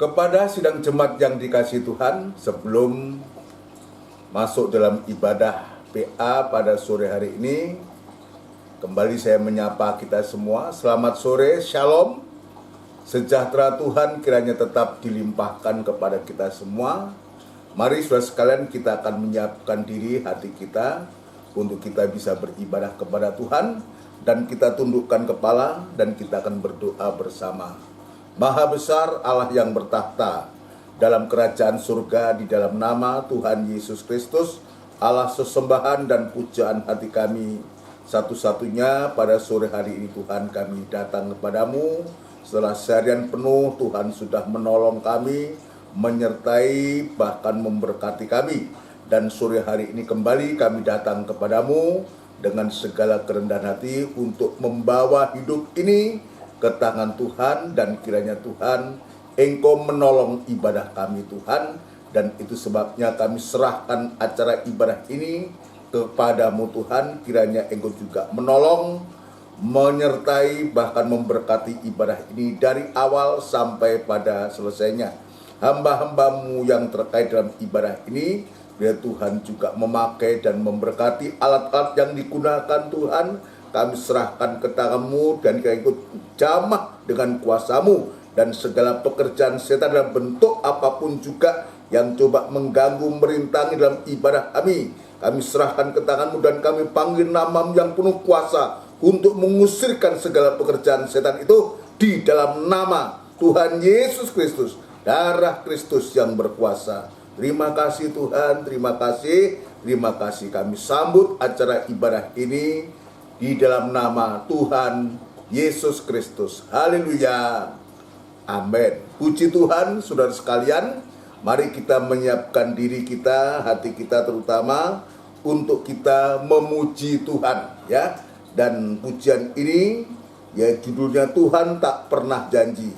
Kepada sidang jemaat yang dikasihi Tuhan, sebelum masuk dalam ibadah PA pada sore hari ini, kembali saya menyapa kita semua. Selamat sore, shalom. Sejahtera Tuhan kiranya tetap dilimpahkan kepada kita semua. Mari saudara sekalian, kita akan menyiapkan diri hati kita untuk kita bisa beribadah kepada Tuhan, dan kita tundukkan kepala dan kita akan berdoa bersama. Maha besar Allah yang bertahta dalam kerajaan surga, di dalam nama Tuhan Yesus Kristus, Allah sesembahan dan pujaan hati kami satu-satunya pada sore hari ini. Tuhan, kami datang kepadamu setelah seharian penuh Tuhan sudah menolong kami, menyertai bahkan memberkati kami, dan sore hari ini kembali kami datang kepadamu dengan segala kerendahan hati untuk membawa hidup ini ke tangan Tuhan, dan kiranya Tuhan Engkau menolong ibadah kami Tuhan, dan itu sebabnya kami serahkan acara ibadah ini kepadamu Tuhan. Kiranya Engkau juga menolong, menyertai bahkan memberkati ibadah ini dari awal sampai pada selesainya. Hamba-hambamu yang terkait dalam ibadah ini, biar Tuhan juga memakai dan memberkati alat-alat yang digunakan Tuhan. Kami serahkan ke tangan-Mu, dan Kau ikut jamah dengan kuasa-Mu, dan segala pekerjaan setan dalam bentuk apapun juga yang coba mengganggu, merintangi dalam ibadah kami, kami serahkan ke tangan-Mu, dan kami panggil nama-Mu yang penuh kuasa untuk mengusirkan segala pekerjaan setan itu di dalam nama Tuhan Yesus Kristus, darah Kristus yang berkuasa. Terima kasih Tuhan, terima kasih kami sambut acara ibadah ini di dalam nama Tuhan Yesus Kristus. Haleluya. Amin. Puji Tuhan, saudara sekalian. Mari kita menyiapkan diri kita, hati kita terutama, untuk kita memuji Tuhan, ya. Dan pujian ini, ya, judulnya Tuhan tak pernah janji,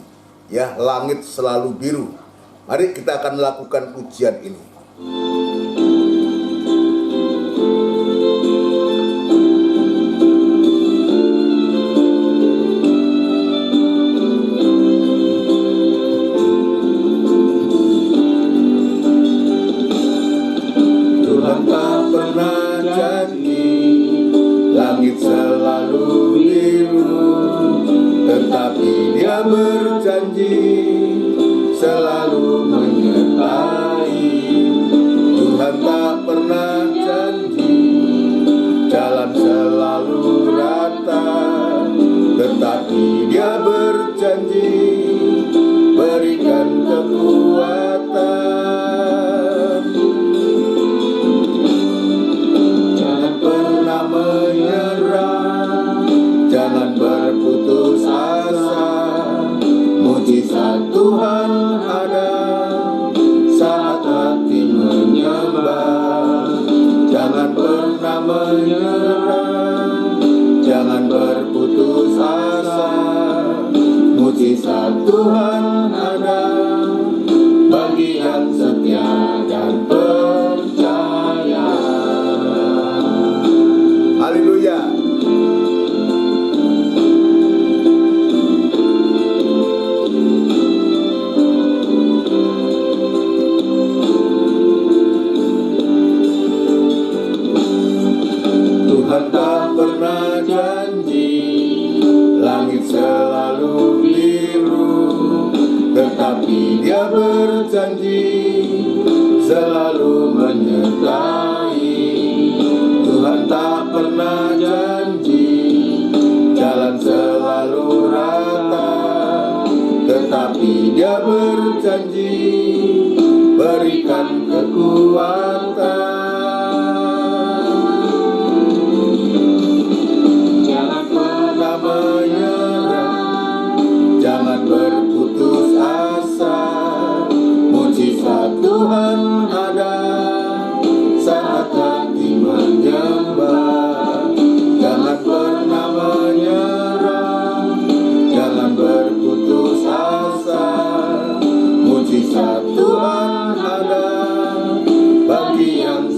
ya, langit selalu biru. Mari kita akan lakukan pujian ini. Berjanji selalu menyertai. Tuhan tak pernah janji jalan selalu rata, tetapi Dia berjanji berikan kekuatan. Jangan pernah menyerah, jangan berputus asa. Mujizat Tuhan ada saat hati menyembah. Jangan pernah menyerah, jangan berputus asa. Mujizat Tuhan ada bagi yang setia dan percaya. Haleluya. Tuhan tak pernah janji langit selalu biru, tetapi Dia berjanji selalu menyertai. Tuhan tak pernah janji jalan selalu rata, tetapi Dia berjanji berikan kekuatan. Jangan berputus asa. Mujizat Tuhan ada saat hati menyembah. Jangan pernah menyerah, jangan berputus asa. Mujizat Tuhan ada bagi yang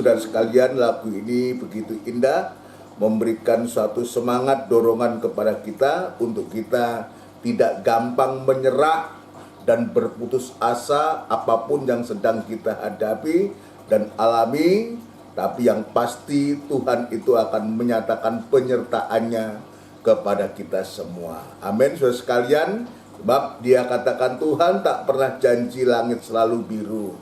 saudara sekalian, lagu ini begitu indah, memberikan suatu semangat, dorongan kepada kita untuk kita tidak gampang menyerah dan berputus asa apapun yang sedang kita hadapi dan alami. Tapi yang pasti Tuhan itu akan menyatakan penyertaannya kepada kita semua. Amin, saudara sekalian. Sebab dia katakan Tuhan tak pernah janji langit selalu biru.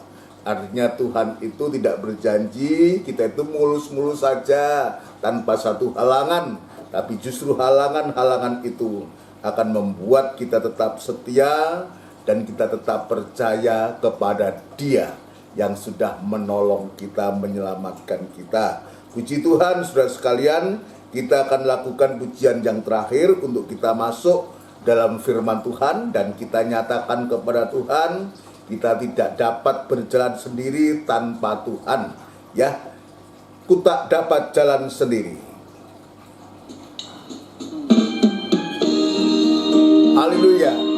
Artinya Tuhan itu tidak berjanji kita itu mulus-mulus saja tanpa satu halangan. Tapi justru halangan-halangan itu akan membuat kita tetap setia dan kita tetap percaya kepada Dia yang sudah menolong kita, menyelamatkan kita. Puji Tuhan, saudara sekalian, kita akan lakukan pujian yang terakhir untuk kita masuk dalam firman Tuhan dan kita nyatakan kepada Tuhan, kita tidak dapat berjalan sendiri tanpa Tuhan. Ya, ku tak dapat jalan sendiri. Haleluya.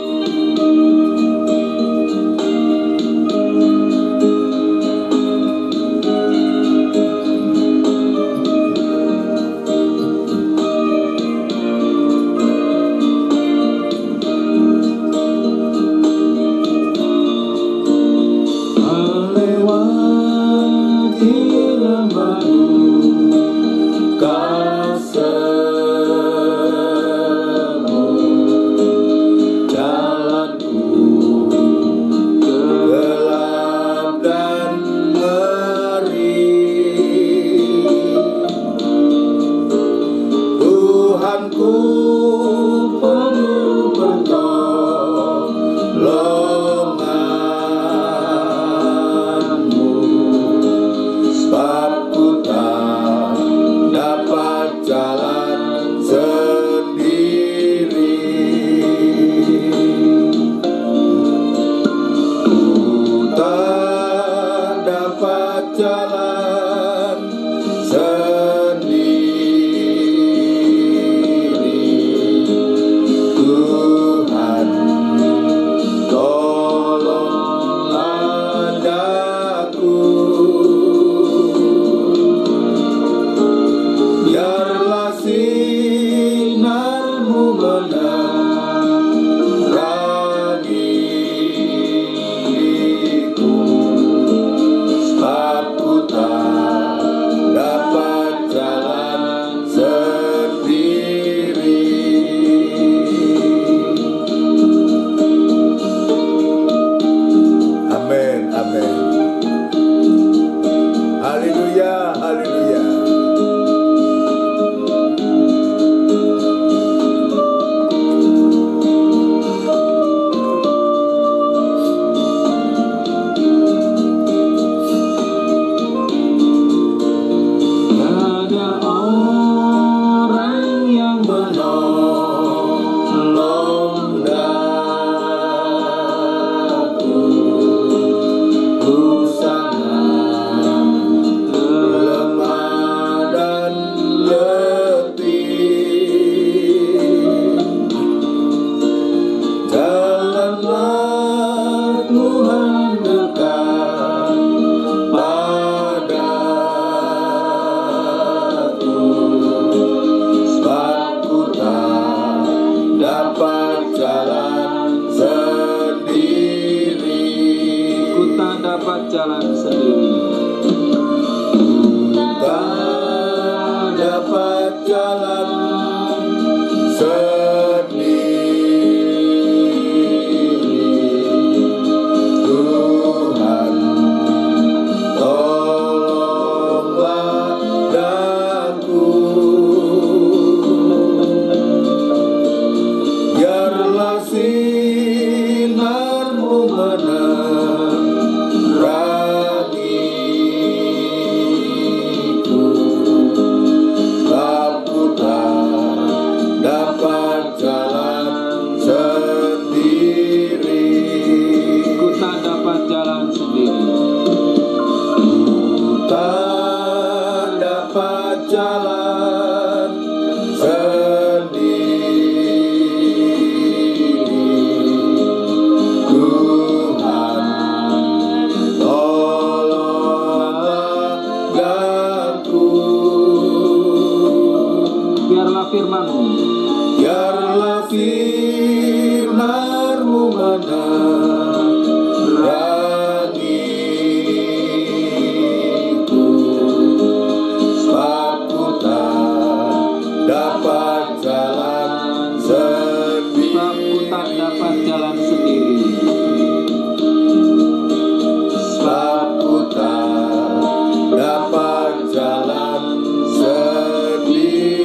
God firman-Mu mana bagiku, sebab ku tak dapat jalan sendiri. Sebab ku tak dapat jalan sendiri.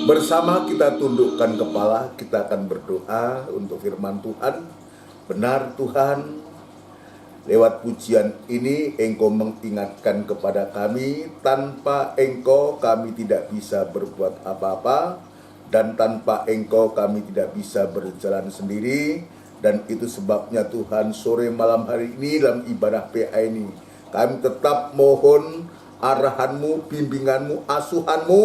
Bersama kita tundukkan kepala, kita akan berdoa untuk firman Tuhan. Benar Tuhan, lewat pujian ini Engkau mengingatkan kepada kami, tanpa Engkau kami tidak bisa berbuat apa-apa, dan tanpa Engkau kami tidak bisa berjalan sendiri. Dan itu sebabnya Tuhan, sore malam hari ini dalam ibadah PA ini kami tetap mohon arahan-Mu, bimbingan-Mu, asuhan-Mu,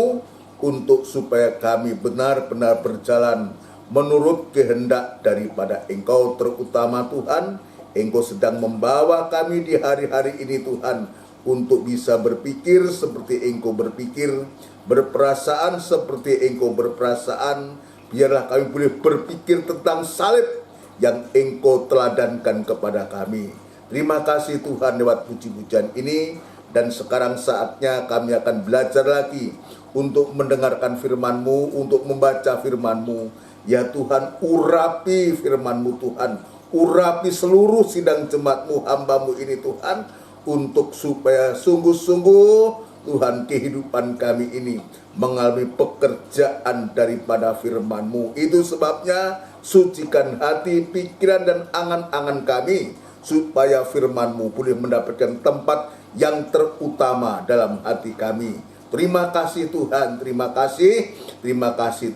untuk supaya kami benar-benar berjalan menurut kehendak daripada Engkau. Terutama Tuhan, Engkau sedang membawa kami di hari-hari ini Tuhan, untuk bisa berpikir seperti Engkau berpikir, berperasaan seperti Engkau berperasaan. Biarlah kami boleh berpikir tentang salib yang Engkau teladankan kepada kami. Terima kasih Tuhan lewat puji-pujian ini. Dan sekarang saatnya kami akan belajar lagi untuk mendengarkan firman-Mu, untuk membaca firman-Mu. Ya Tuhan, urapi firman-Mu Tuhan, urapi seluruh sidang jemaat-Mu, hamba-Mu ini Tuhan, untuk supaya sungguh-sungguh Tuhan kehidupan kami ini mengalami pekerjaan daripada firman-Mu. Itu sebabnya sucikan hati, pikiran dan angan-angan kami, supaya firman-Mu boleh mendapatkan tempat yang terutama dalam hati kami. Terima kasih Tuhan, terima kasih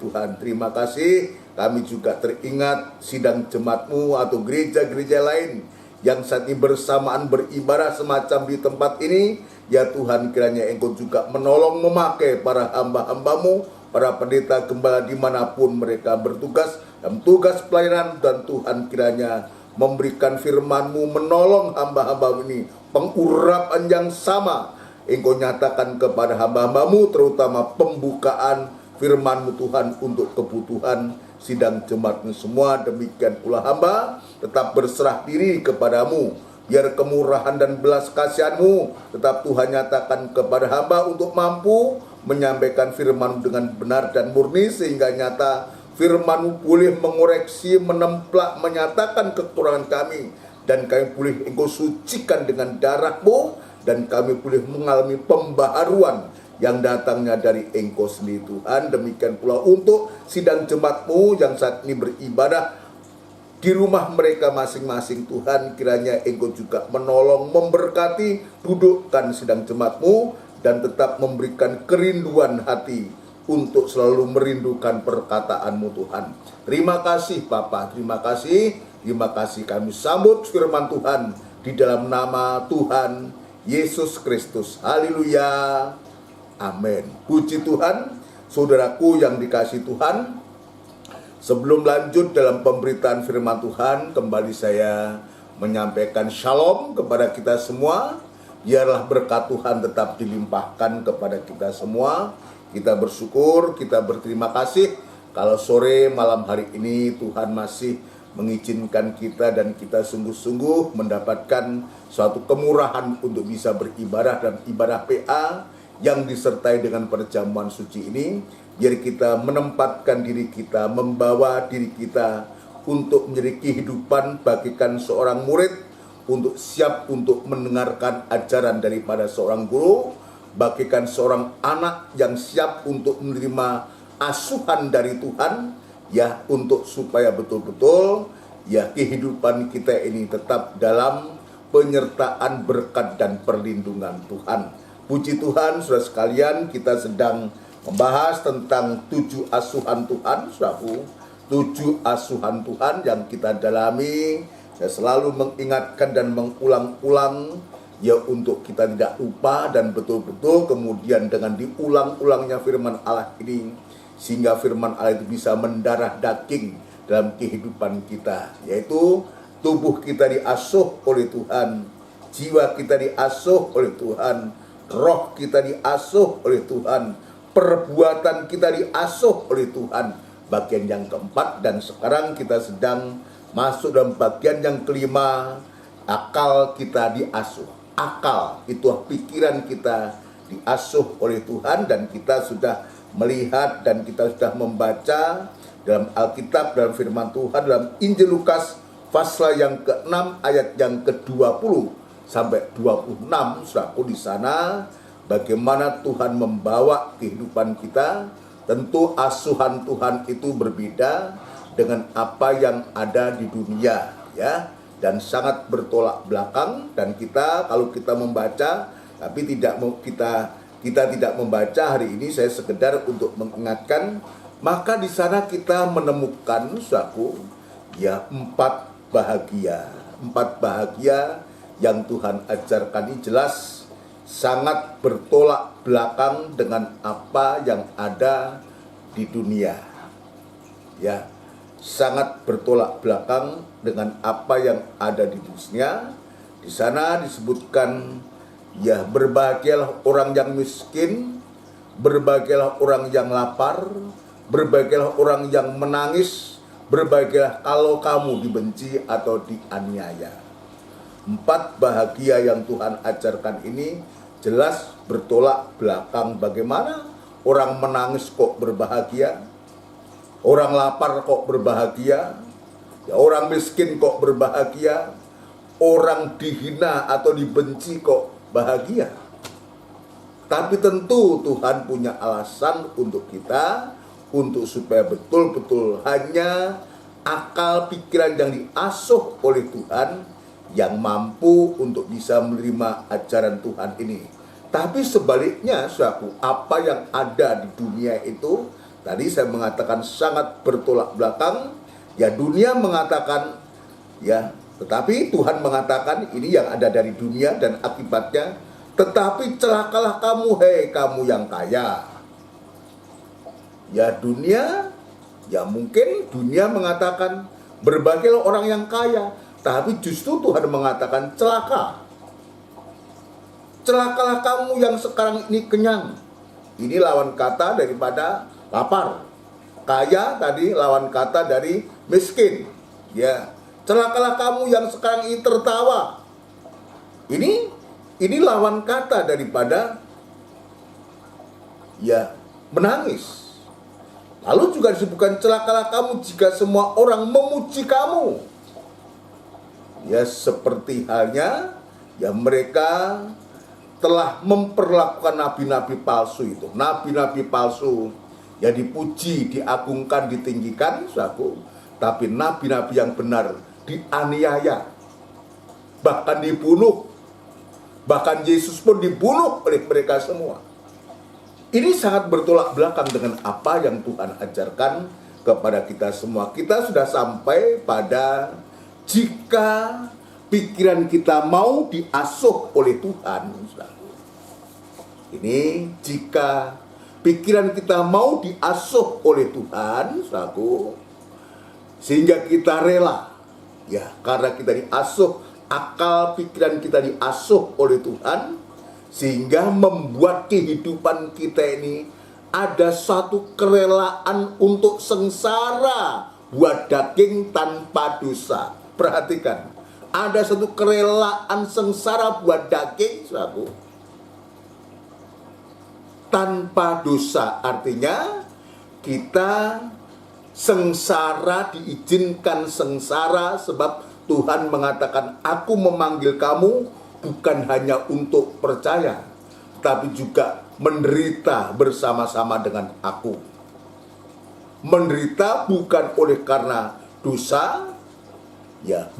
Tuhan, terima kasih. Kami juga teringat sidang jemaat-Mu atau gereja-gereja lain yang saat ini bersamaan beribadah semacam di tempat ini. Ya Tuhan, kiranya Engkau juga menolong memakai para hamba-hamba-Mu, para pendeta gembala dimanapun mereka bertugas dalam tugas pelayanan. Dan Tuhan kiranya memberikan firman-Mu, menolong hamba-hamba ini, pengurapan yang sama Engkau nyatakan kepada hamba-hamba-Mu, terutama pembukaan firman-Mu Tuhan untuk kebutuhan sidang jemaat-Mu semua. Demikian pula hamba tetap berserah diri kepadamu, biar kemurahan dan belas kasihan-Mu tetap Tuhan nyatakan kepada hamba untuk mampu menyampaikan firman dengan benar dan murni, sehingga nyata firman-Mu boleh mengoreksi, menemplak, menyatakan kekurangan kami, dan kami boleh Engkau sucikan dengan darah-Mu, dan kami boleh mengalami pembaharuan yang datangnya dari Engkau sendiri Tuhan. Demikian pula untuk sidang jemaat-Mu yang saat ini beribadah di rumah mereka masing-masing Tuhan, kiranya Engkau juga menolong, memberkati, dudukkan sidang jemaat-Mu, dan tetap memberikan kerinduan hati untuk selalu merindukan perkataan-Mu Tuhan. Terima kasih Bapa, terima kasih kami sambut firman Tuhan di dalam nama Tuhan Yesus Kristus. Haleluya, amin. Puji Tuhan. Saudaraku yang dikasihi Tuhan, sebelum lanjut dalam pemberitaan firman Tuhan, kembali saya menyampaikan shalom kepada kita semua. Biarlah berkat Tuhan tetap dilimpahkan kepada kita semua. Kita bersyukur, kita berterima kasih kalau sore malam hari ini Tuhan masih mengizinkan kita dan kita sungguh-sungguh mendapatkan suatu kemurahan untuk bisa beribadah dan ibadah PA yang disertai dengan perjamuan suci ini. Biar kita menempatkan diri kita, membawa diri kita untuk menjadi kehidupan bagikan seorang murid, untuk siap untuk mendengarkan ajaran daripada seorang guru, bagikan seorang anak yang siap untuk menerima asuhan dari Tuhan, ya, untuk supaya betul-betul ya kehidupan kita ini tetap dalam penyertaan berkat dan perlindungan Tuhan. Puji Tuhan, saudara sekalian, kita sedang membahas tentang 7 asuhan Tuhan, saudaraku. 7 asuhan Tuhan yang kita dalami. Saya selalu mengingatkan dan mengulang-ulang, ya, untuk kita tidak lupa dan betul-betul kemudian dengan diulang-ulangnya firman Allah ini, sehingga firman Allah itu bisa mendarah daging dalam kehidupan kita, yaitu tubuh kita diasuh oleh Tuhan, jiwa kita diasuh oleh Tuhan, roh kita diasuh oleh Tuhan, perbuatan kita diasuh oleh Tuhan. Bagian yang keempat, dan sekarang kita sedang masuk dalam bagian yang kelima, akal kita diasuh. Akal itu pikiran kita diasuh oleh Tuhan, dan kita sudah melihat dan kita sudah membaca dalam Alkitab, dalam firman Tuhan, dalam Injil Lukas pasal yang ke-6 ayat yang ke-20 sampai 26. Saudaraku, di sana bagaimana Tuhan membawa kehidupan kita. Tentu asuhan Tuhan itu berbeda dengan apa yang ada di dunia, ya, dan sangat bertolak belakang. Dan kita, kalau kita membaca, tapi kita tidak membaca hari ini, saya sekedar untuk mengingatkan, maka di sana kita menemukan, saudaraku, ya, 4 bahagia yang Tuhan ajarkan ini jelas sangat bertolak belakang dengan apa yang ada di dunia. Ya, sangat bertolak belakang dengan apa yang ada di dunia. Di sana disebutkan, ya, berbahagialah orang yang miskin, berbahagialah orang yang lapar, berbahagialah orang yang menangis, berbahagialah kalau kamu dibenci atau dianiaya. 4 bahagia yang Tuhan ajarkan ini jelas bertolak belakang. Bagaimana orang menangis kok berbahagia, orang lapar kok berbahagia, ya, orang miskin kok berbahagia, orang dihina atau dibenci kok bahagia. Tapi tentu Tuhan punya alasan untuk kita, untuk supaya betul-betul hanya akal pikiran yang diasuh oleh Tuhan yang mampu untuk bisa menerima ajaran Tuhan ini. Tapi sebaliknya, saudaraku, apa yang ada di dunia itu, tadi saya mengatakan sangat bertolak belakang. Ya, dunia mengatakan, ya, tetapi Tuhan mengatakan ini yang ada dari dunia dan akibatnya, tetapi celakalah kamu, hei kamu yang kaya. Ya, dunia, ya mungkin dunia mengatakan berbahagialah orang yang kaya, tapi justru Tuhan mengatakan celaka. Celakalah kamu yang sekarang ini kenyang. Ini lawan kata daripada lapar. Kaya tadi lawan kata dari miskin. Ya, celakalah kamu yang sekarang ini tertawa. Ini lawan kata daripada, ya, menangis. Lalu juga disebutkan celakalah kamu jika semua orang memuji kamu. Ya, seperti halnya, ya, mereka telah memperlakukan nabi-nabi palsu itu. Nabi-nabi palsu, ya, dipuji, diagungkan, ditinggikan, saudaraku. Tapi nabi-nabi yang benar dianiaya, bahkan dibunuh. Bahkan Yesus pun dibunuh oleh mereka semua. Ini sangat bertolak belakang dengan apa yang Tuhan ajarkan kepada kita semua. Kita sudah sampai pada jika pikiran kita mau diasuh oleh Tuhan. Ini jika pikiran kita mau diasuh oleh Tuhan, sehingga kita rela, ya, karena kita diasuh, akal pikiran kita diasuh oleh Tuhan, sehingga membuat kehidupan kita ini ada satu kerelaan untuk sengsara buat daging tanpa dosa. Perhatikan, ada satu kerelaan sengsara buat daging, saudaraku, tanpa dosa. Artinya kita sengsara, diizinkan sengsara sebab Tuhan mengatakan, aku memanggil kamu bukan hanya untuk percaya, tapi juga menderita bersama-sama dengan aku. Menderita bukan oleh karena dosa, ya,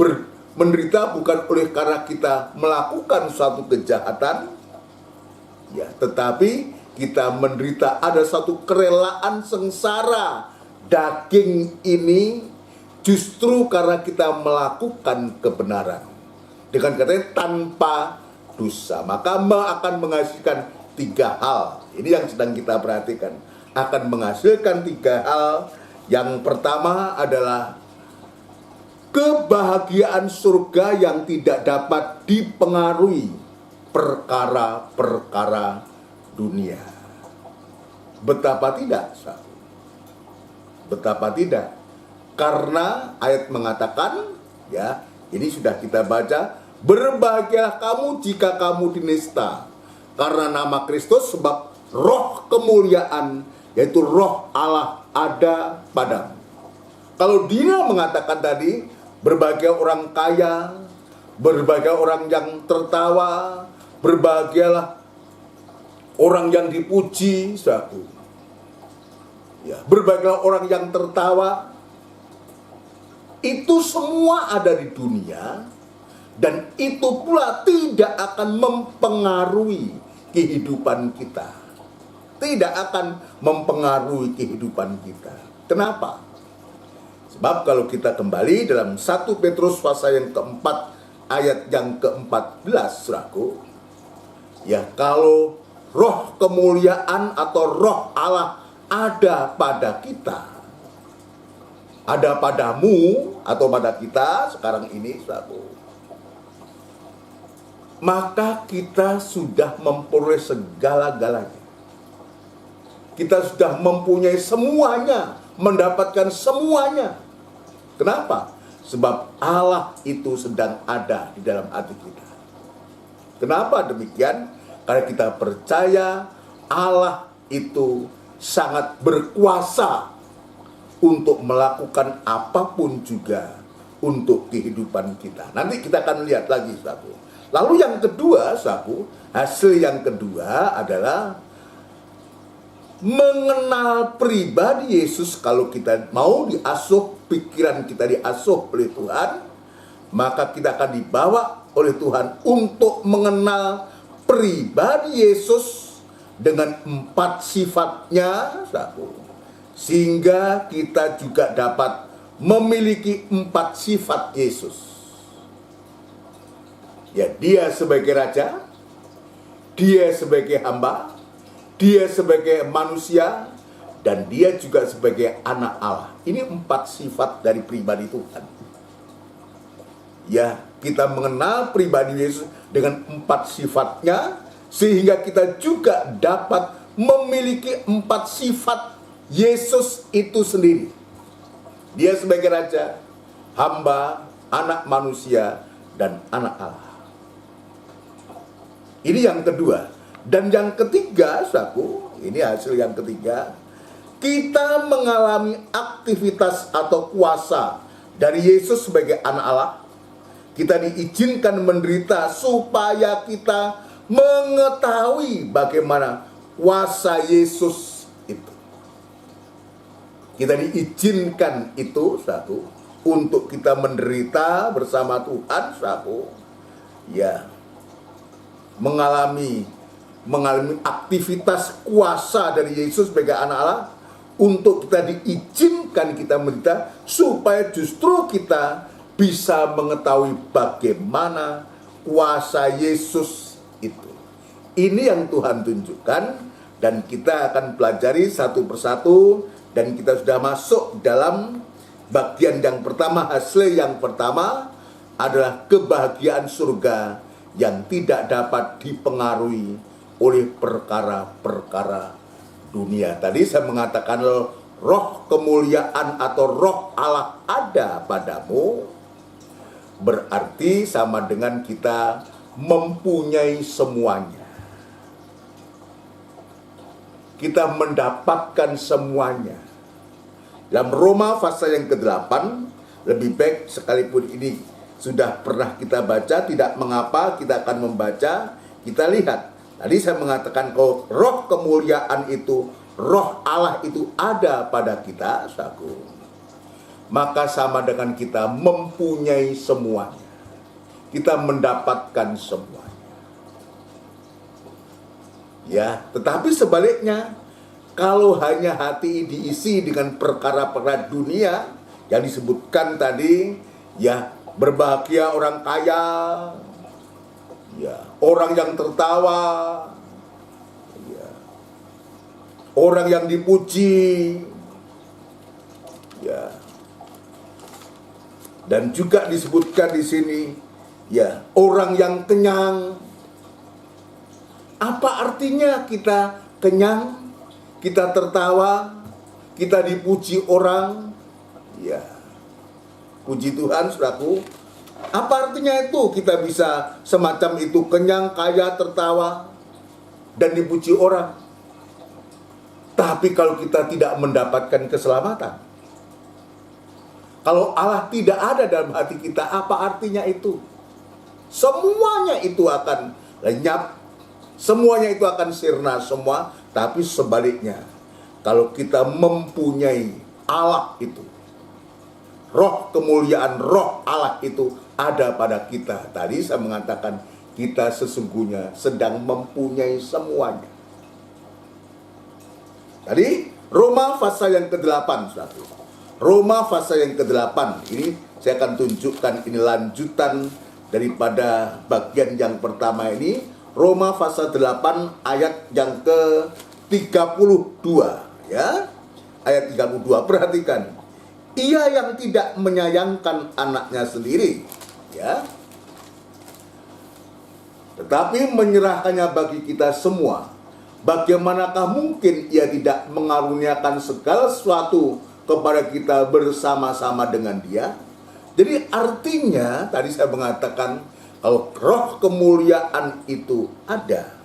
menderita bukan oleh karena kita melakukan suatu kejahatan, ya, tetapi kita menderita ada satu kerelaan sengsara daging ini justru karena kita melakukan kebenaran. Dengan katanya tanpa dosa, maka akan menghasilkan 3 hal. Ini yang sedang kita perhatikan. Akan menghasilkan 3 hal. Yang pertama adalah kebahagiaan surga yang tidak dapat dipengaruhi perkara-perkara dunia. Betapa tidak, saudara? Betapa tidak? Karena ayat mengatakan, ya, ini sudah kita baca, berbahagialah kamu jika kamu dinista karena nama Kristus, sebab roh kemuliaan, yaitu roh Allah ada padamu. Kalau dia mengatakan tadi, berbahagia orang kaya, berbahagia orang yang tertawa, berbahagialah orang yang dipuji, saudara. Ya, berbahagialah orang yang tertawa. Itu semua ada di dunia, dan itu pula tidak akan mempengaruhi kehidupan kita. Tidak akan mempengaruhi kehidupan kita. Kenapa? Sebab kalau kita kembali dalam 1 Petrus pasal yang keempat, ayat yang ke-14, saudaraku, ya, kalau roh kemuliaan atau roh Allah ada pada kita, ada padamu atau pada kita sekarang ini, saudaraku, maka kita sudah memperoleh segala-galanya. Kita sudah mempunyai semuanya, mendapatkan semuanya. Kenapa? Sebab Allah itu sedang ada di dalam hati kita. Kenapa demikian? Karena kita percaya Allah itu sangat berkuasa untuk melakukan apapun juga untuk kehidupan kita. Nanti kita akan lihat lagi, saudaraku. Lalu yang kedua, saudaraku, hasil yang kedua adalah mengenal pribadi Yesus. Kalau kita mau diasuh, pikiran kita diasuh oleh Tuhan, maka kita akan dibawa oleh Tuhan untuk mengenal pribadi Yesus dengan 4 sifatnya, saudaraku. Sehingga kita juga dapat memiliki 4 sifat Yesus. Ya, dia sebagai raja, dia sebagai hamba, dia sebagai manusia, dan dia juga sebagai anak Allah. Ini 4 sifat dari pribadi Tuhan. Ya, kita mengenal pribadi Yesus dengan 4 sifatnya, sehingga kita juga dapat memiliki 4 sifat Yesus itu sendiri. Dia sebagai raja, hamba, anak manusia, dan anak Allah. Ini yang kedua. Dan yang ketiga, saudaraku, ini hasil yang ketiga, kita mengalami aktivitas atau kuasa dari Yesus sebagai anak Allah. Kita diizinkan menderita supaya kita mengetahui bagaimana kuasa Yesus itu. Kita diizinkan itu, satu, untuk kita menderita bersama Tuhan, satu, ya, mengalami aktivitas kuasa dari Yesus sebagai anak Allah, untuk kita diizinkan kita menderita supaya justru kita bisa mengetahui bagaimana kuasa Yesus itu. Ini yang Tuhan tunjukkan, dan kita akan pelajari satu persatu, dan kita sudah masuk dalam bagian yang pertama. Hasil yang pertama adalah kebahagiaan surga yang tidak dapat dipengaruhi oleh perkara-perkara dunia. Tadi saya mengatakan roh kemuliaan atau roh Allah ada padamu, berarti sama dengan kita mempunyai semuanya. Kita mendapatkan semuanya. Dalam Roma pasal yang ke-8, lebih baik sekalipun ini sudah pernah kita baca, tidak mengapa, kita akan membaca, kita lihat. Tadi saya mengatakan kalau roh kemuliaan itu, roh Allah itu ada pada kita, saudaraku, maka sama dengan kita mempunyai semuanya. Kita mendapatkan semuanya. Ya, tetapi sebaliknya, kalau hanya hati diisi dengan perkara-perkara dunia yang disebutkan tadi, ya, berbahagia orang kaya, ya, orang yang tertawa, ya, orang yang dipuji, ya, dan juga disebutkan di sini, ya, orang yang kenyang, Apa artinya kita kenyang, kita tertawa, kita dipuji orang? Ya, puji Tuhan, saudaraku. Apa artinya itu kita bisa semacam itu, kenyang, kaya, tertawa, dan dipuji orang? Tapi kalau kita tidak mendapatkan keselamatan, kalau Allah tidak ada dalam hati kita, apa artinya itu? Semuanya itu akan lenyap, semuanya itu akan sirna semua. Tapi sebaliknya, kalau kita mempunyai Allah itu, roh kemuliaan, roh Allah itu ada pada kita. Tadi saya mengatakan kita sesungguhnya sedang mempunyai semuanya. Tadi Roma pasal yang ke-8, saudara. Roma pasal yang ke-8. Ini saya akan tunjukkan, ini lanjutan daripada bagian yang pertama ini. Roma pasal 8 ayat yang ke-32, ya. Ayat 32, perhatikan. Ia yang tidak menyayangkan anaknya sendiri, ya, tetapi menyerahkannya bagi kita semua. Bagaimanakah mungkin ia tidak mengaruniakan segala sesuatu kepada kita bersama-sama dengan dia? Jadi artinya, tadi saya mengatakan, kalau roh kemuliaan itu ada,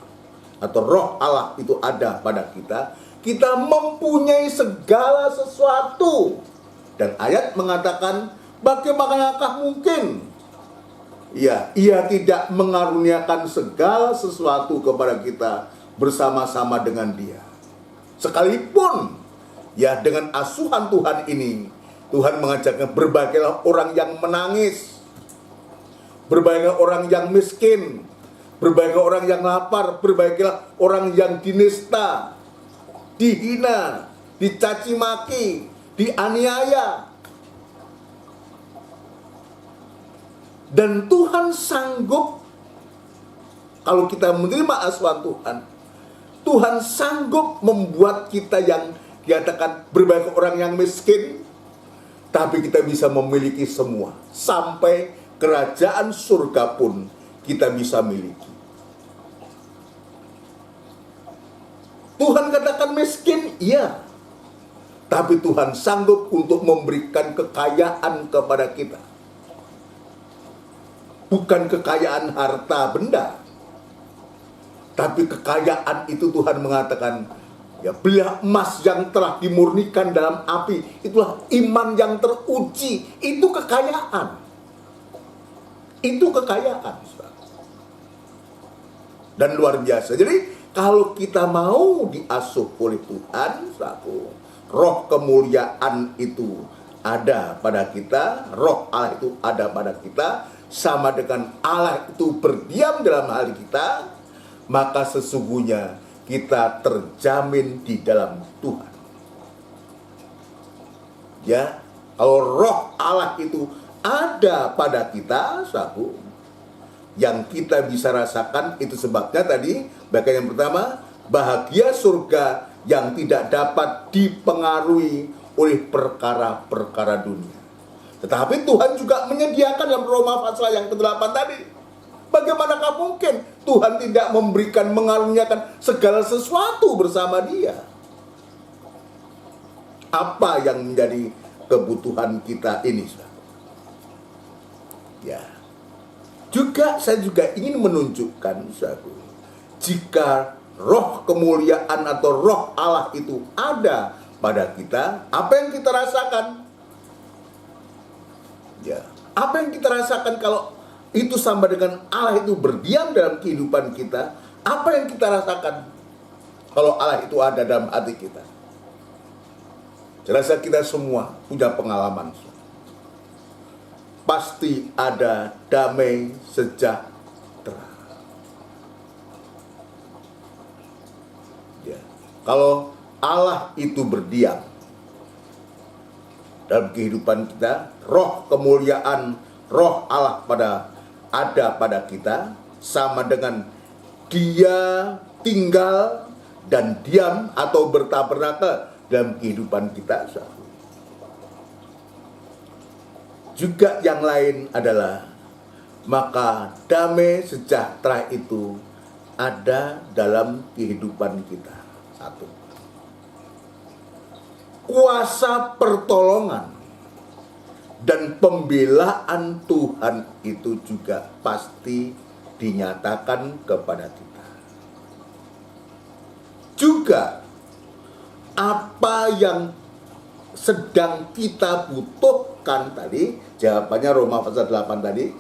atau roh Allah itu ada pada kita, kita mempunyai segala sesuatu. Dan ayat mengatakan, bagaimanakah mungkin ia tidak mengaruniakan segala sesuatu kepada kita bersama-sama dengan dia. Sekalipun, ya, dengan asuhan Tuhan ini, Tuhan mengajarkan berbagailah orang yang menangis, berbagailah orang yang miskin, berbagailah orang yang lapar, berbagailah orang yang dinista, dihina, dicaci maki, dianiaya. Dan Tuhan sanggup, kalau kita menerima asuhan Tuhan, Tuhan sanggup membuat kita yang dikatakan berbagi orang yang miskin, tapi kita bisa memiliki semua. Sampai kerajaan surga pun kita bisa miliki. Tuhan katakan miskin, iya. Tapi Tuhan sanggup untuk memberikan kekayaan kepada kita. Bukan kekayaan harta benda, tapi kekayaan itu Tuhan mengatakan, ya, belilah emas yang telah dimurnikan dalam api, itulah iman yang teruji. Itu kekayaan. Itu kekayaan. Dan luar biasa. Jadi kalau kita mau diasuh oleh Tuhan, roh kemuliaan itu ada pada kita, roh Allah itu ada pada kita, sama dengan Allah itu berdiam dalam hati kita, maka sesungguhnya kita terjamin di dalam Tuhan. Ya, kalau roh Allah itu ada pada kita, yang kita bisa rasakan, itu sebabnya tadi bagian yang pertama, bahagia surga yang tidak dapat dipengaruhi oleh perkara-perkara dunia. Tetapi Tuhan juga menyediakan dalam Roma pasal yang ke-8 tadi. Bagaimanakah mungkin Tuhan tidak memberikan, mengaruniakan segala sesuatu bersama dia? Apa yang menjadi kebutuhan kita ini? Ya. Saya juga ingin menunjukkan, jika roh kemuliaan atau roh Allah itu ada pada kita, apa yang kita rasakan? Ya, apa yang kita rasakan kalau itu sama dengan Allah itu berdiam dalam kehidupan kita? Apa yang kita rasakan kalau Allah itu ada dalam hati kita? Jelas kita semua punya pengalaman. Pasti ada damai sejahtera. Ya. Kalau Allah itu berdiam dalam kehidupan kita, roh kemuliaan, roh Allah ada pada kita, sama dengan dia tinggal dan diam atau bertabernakel dalam kehidupan kita. Juga yang lain adalah, maka damai sejahtera itu ada dalam kehidupan kita. Satu, kuasa pertolongan dan pembelaan Tuhan itu juga pasti dinyatakan kepada kita. Juga apa yang sedang kita butuhkan tadi, jawabannya Roma pasal 8 tadi,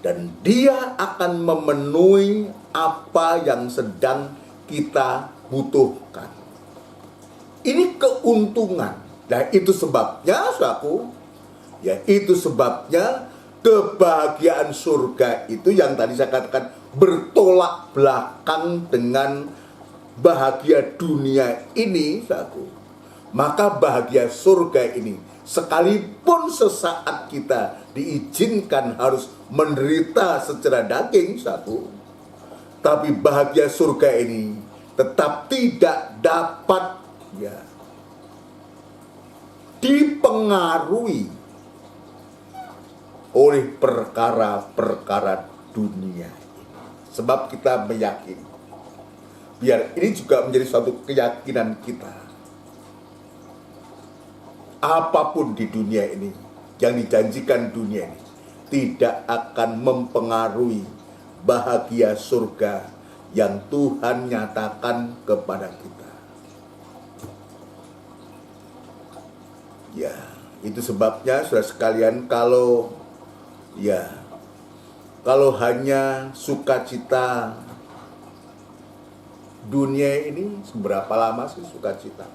dan Dia akan memenuhi apa yang sedang kita butuhkan. Ini keuntungan. Nah, itu sebabnya, saudaraku, ya itu sebabnya kebahagiaan surga itu yang tadi saya katakan bertolak belakang dengan bahagia dunia ini, saudaraku. Maka bahagia surga ini, sekalipun sesaat kita diizinkan harus menderita secara daging, satu, tapi bahagia surga ini tetap tidak dapat dipengaruhi oleh perkara-perkara dunia ini. Sebab kita meyakini, biar ini juga menjadi suatu keyakinan kita, apapun di dunia ini yang dijanjikan dunia ini tidak akan mempengaruhi bahagia surga yang Tuhan nyatakan kepada kita. Ya, itu sebabnya saudara sekalian, kalau hanya sukacita dunia ini, seberapa lama sih sukacita?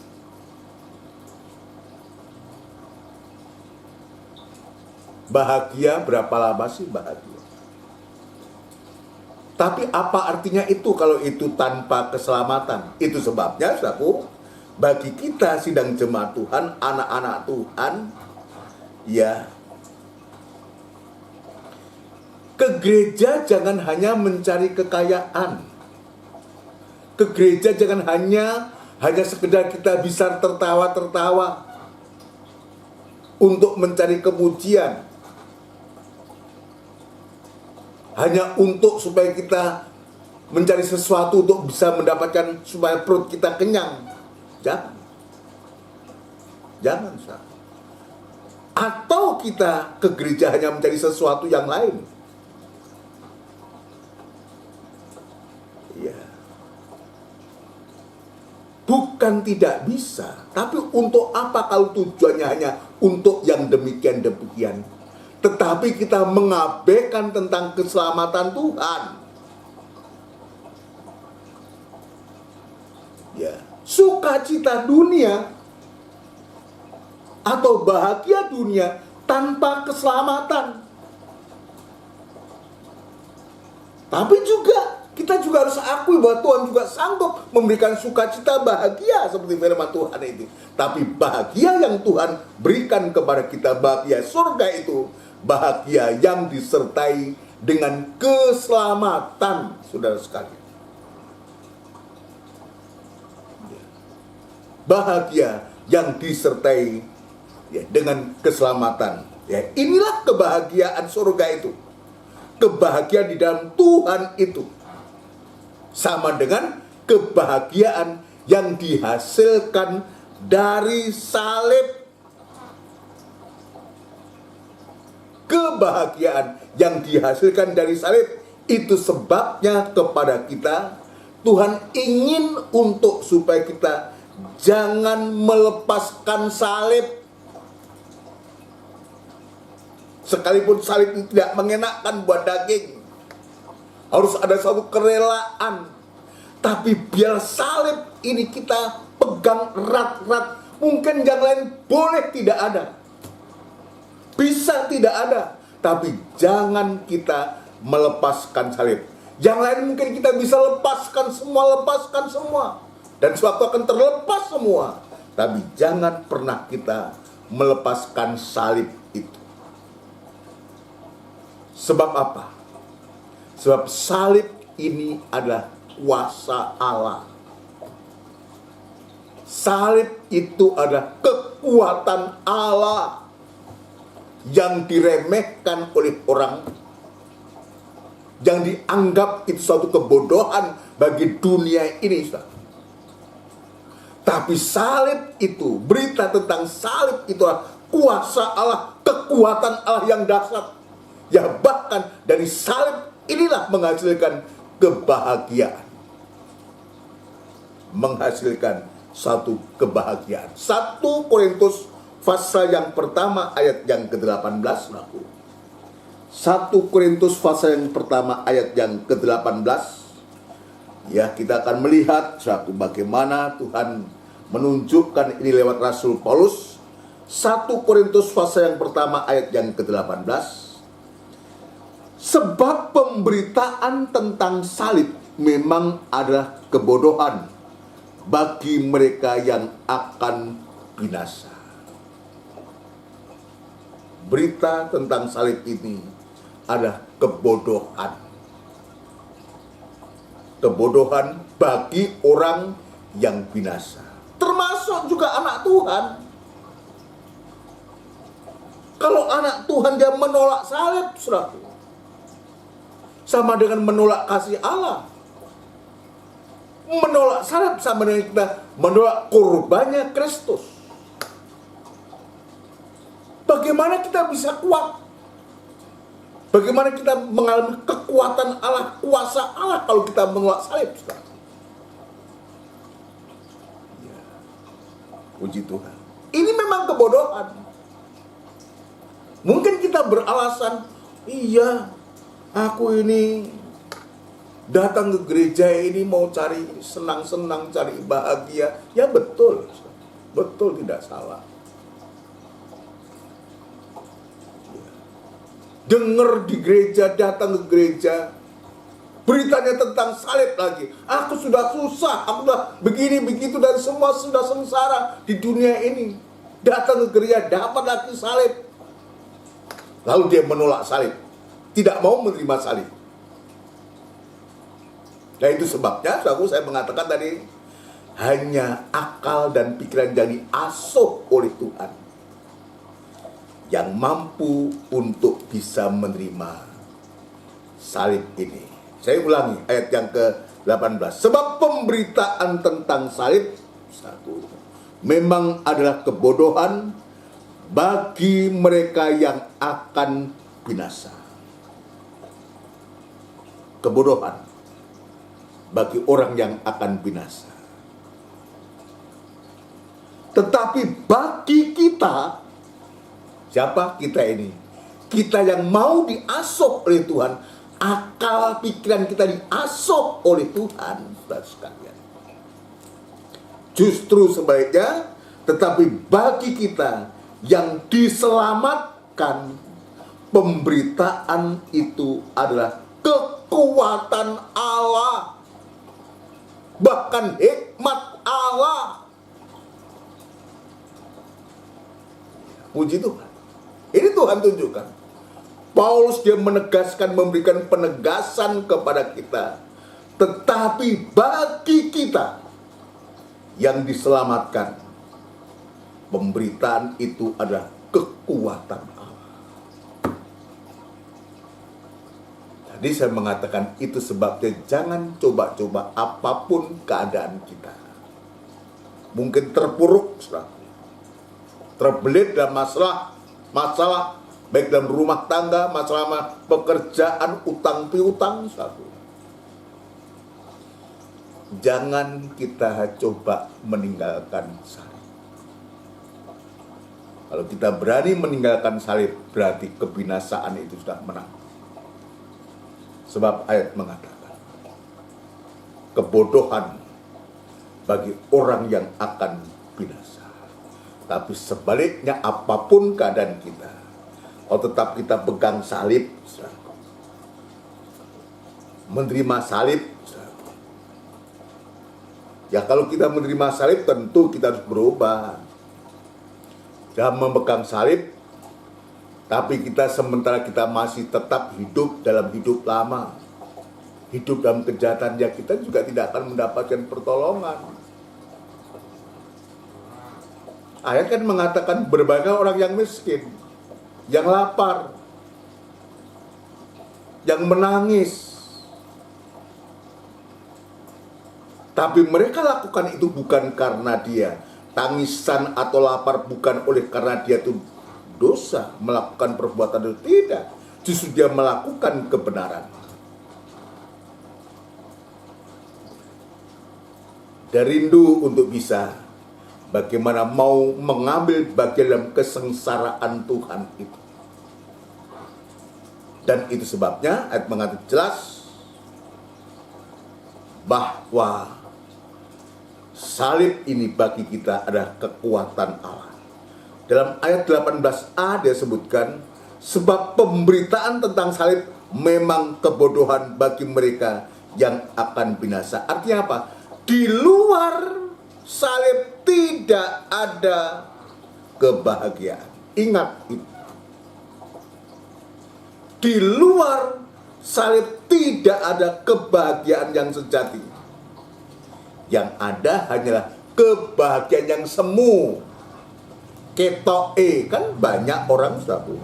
Bahagia berapa lama sih bahagia? Tapi apa artinya itu kalau itu tanpa keselamatan? Itu sebabnya, saudaraku, bagi kita sidang jemaat Tuhan, anak-anak Tuhan, ya, ke gereja jangan hanya mencari kekayaan. Ke gereja jangan hanya sekedar kita bisa tertawa-tertawa untuk mencari kepujian. Hanya untuk supaya kita mencari sesuatu untuk bisa mendapatkan supaya perut kita kenyang. Jangan. Atau kita ke gereja hanya mencari sesuatu yang lain. Ya. Bukan tidak bisa, tapi untuk apa kalau tujuannya hanya untuk yang demikian-demikian? Tetapi kita mengabaikan tentang keselamatan Tuhan. Ya, sukacita dunia atau bahagia dunia tanpa keselamatan. Tapi juga kita juga harus akui bahwa Tuhan juga sanggup memberikan sukacita bahagia seperti firman Tuhan itu. Tapi bahagia yang Tuhan berikan kepada kita, bahagia surga itu, bahagia yang disertai dengan keselamatan, saudara sekalian. Bahagia yang disertai dengan keselamatan. Ya, inilah kebahagiaan surga itu. Kebahagiaan di dalam Tuhan itu sama dengan kebahagiaan yang dihasilkan dari salib. Kebahagiaan yang dihasilkan dari salib itu sebabnya kepada kita Tuhan ingin untuk supaya kita jangan melepaskan salib. Sekalipun salib itu tidak mengenakkan buat daging, harus ada suatu kerelaan. Tapi biar salib ini kita pegang erat-erat. Mungkin yang lain boleh tidak ada, bisa tidak ada, tapi jangan kita melepaskan salib. Yang lain mungkin kita bisa lepaskan semua, dan suatu akan terlepas semua. Tapi jangan pernah kita melepaskan salib itu. Sebab apa? Sebab salib ini adalah kuasa Allah. Salib itu adalah kekuatan Allah yang diremehkan oleh orang yang dianggap itu suatu kebodohan bagi dunia ini, saudara. Tapi salib itu, berita tentang salib itu adalah kuasa Allah, kekuatan Allah yang dahsyat. Ya bahkan dari salib inilah menghasilkan kebahagiaan. Menghasilkan satu kebahagiaan. 1 Korintus pasal yang pertama ayat yang ke-18. 1 Korintus pasal yang pertama ayat yang ke-18. Ya, kita akan melihat suatu bagaimana Tuhan menunjukkan ini lewat Rasul Paulus. 1 Korintus pasal yang pertama ayat yang ke-18. Sebab pemberitaan tentang salib memang adalah kebodohan bagi mereka yang akan binasa. Berita tentang salib ini adalah kebodohan. Kebodohan bagi orang yang binasa. Termasuk juga anak Tuhan. Kalau anak Tuhan dia menolak salib, saudara, sama dengan menolak kasih Allah. Menolak salib sama dengan kita menolak kurbannya Kristus. Bagaimana kita bisa kuat? Bagaimana kita mengalami kekuatan Allah, kuasa Allah kalau kita menolak salib? Ya. Puji Tuhan. Ini memang kebodohan. Mungkin kita beralasan, iya, aku ini datang ke gereja ini mau cari senang-senang, cari bahagia. Ya betul. Betul, tidak salah. Dengar di gereja, datang ke gereja, beritanya tentang salib lagi. Aku sudah susah, aku sudah begini, begitu, dan semua sudah sengsara di dunia ini. Datang ke gereja, dapat lagi salib. Lalu dia menolak salib. Tidak mau menerima salib. Nah itu sebabnya saya mengatakan tadi, hanya akal dan pikiran yang diasuh oleh Tuhan yang mampu untuk bisa menerima salib ini. Saya ulangi ayat yang ke-18. Sebab pemberitaan tentang salib memang adalah kebodohan bagi mereka yang akan binasa. Kebodohan bagi orang yang akan binasa. Tetapi bagi kita, siapa kita ini? Kita yang mau diasuh oleh Tuhan, akal pikiran kita diasuh oleh Tuhan, saudara sekalian. Justru sebaliknya, tetapi bagi kita yang diselamatkan, pemberitaan itu adalah kekuatan Allah, bahkan hikmat Allah. Puji Tuhan. Ini Tuhan tunjukkan. Paulus dia menegaskan, memberikan penegasan kepada kita. Tetapi bagi kita yang diselamatkan, pemberitaan itu adalah kekuatan Allah. Jadi saya mengatakan itu sebabnya jangan coba-coba apapun keadaan kita. Mungkin terpuruk, terbelit dalam masalah baik dalam rumah tangga, masalah pekerjaan, utang piutang, jangan kita coba meninggalkan salib. Kalau kita berani meninggalkan salib, berarti kebinasaan itu sudah menang. Sebab ayat mengatakan, kebodohan bagi orang yang akan binasa. Tapi sebaliknya apapun keadaan kita, kalau tetap kita pegang salib, menerima salib, ya kalau kita menerima salib tentu kita harus berubah. Jangan memegang salib, tapi kita sementara kita masih tetap hidup dalam hidup lama, hidup dalam kejahatan, ya kita juga tidak akan mendapatkan pertolongan. Ayat kan mengatakan berbagai orang yang miskin, yang lapar, yang menangis, Tapi mereka lakukan itu bukan karena dia tangisan atau lapar, bukan oleh karena dia itu dosa melakukan perbuatan itu, tidak. Justru dia melakukan kebenaran. Dia rindu untuk bisa bagaimana mau mengambil bagian dalam kesengsaraan Tuhan itu. Dan itu sebabnya ayat mengatakan jelas bahwa salib ini bagi kita adalah kekuatan Allah. Dalam ayat 18a dia sebutkan, sebab pemberitaan tentang salib memang kebodohan bagi mereka yang akan binasa. Artinya apa? Di luar salib tidak ada kebahagiaan. Ingat itu. Di luar salib tidak ada kebahagiaan yang sejati. Yang ada hanyalah kebahagiaan yang semu. Ketoe, kan banyak orang sabu.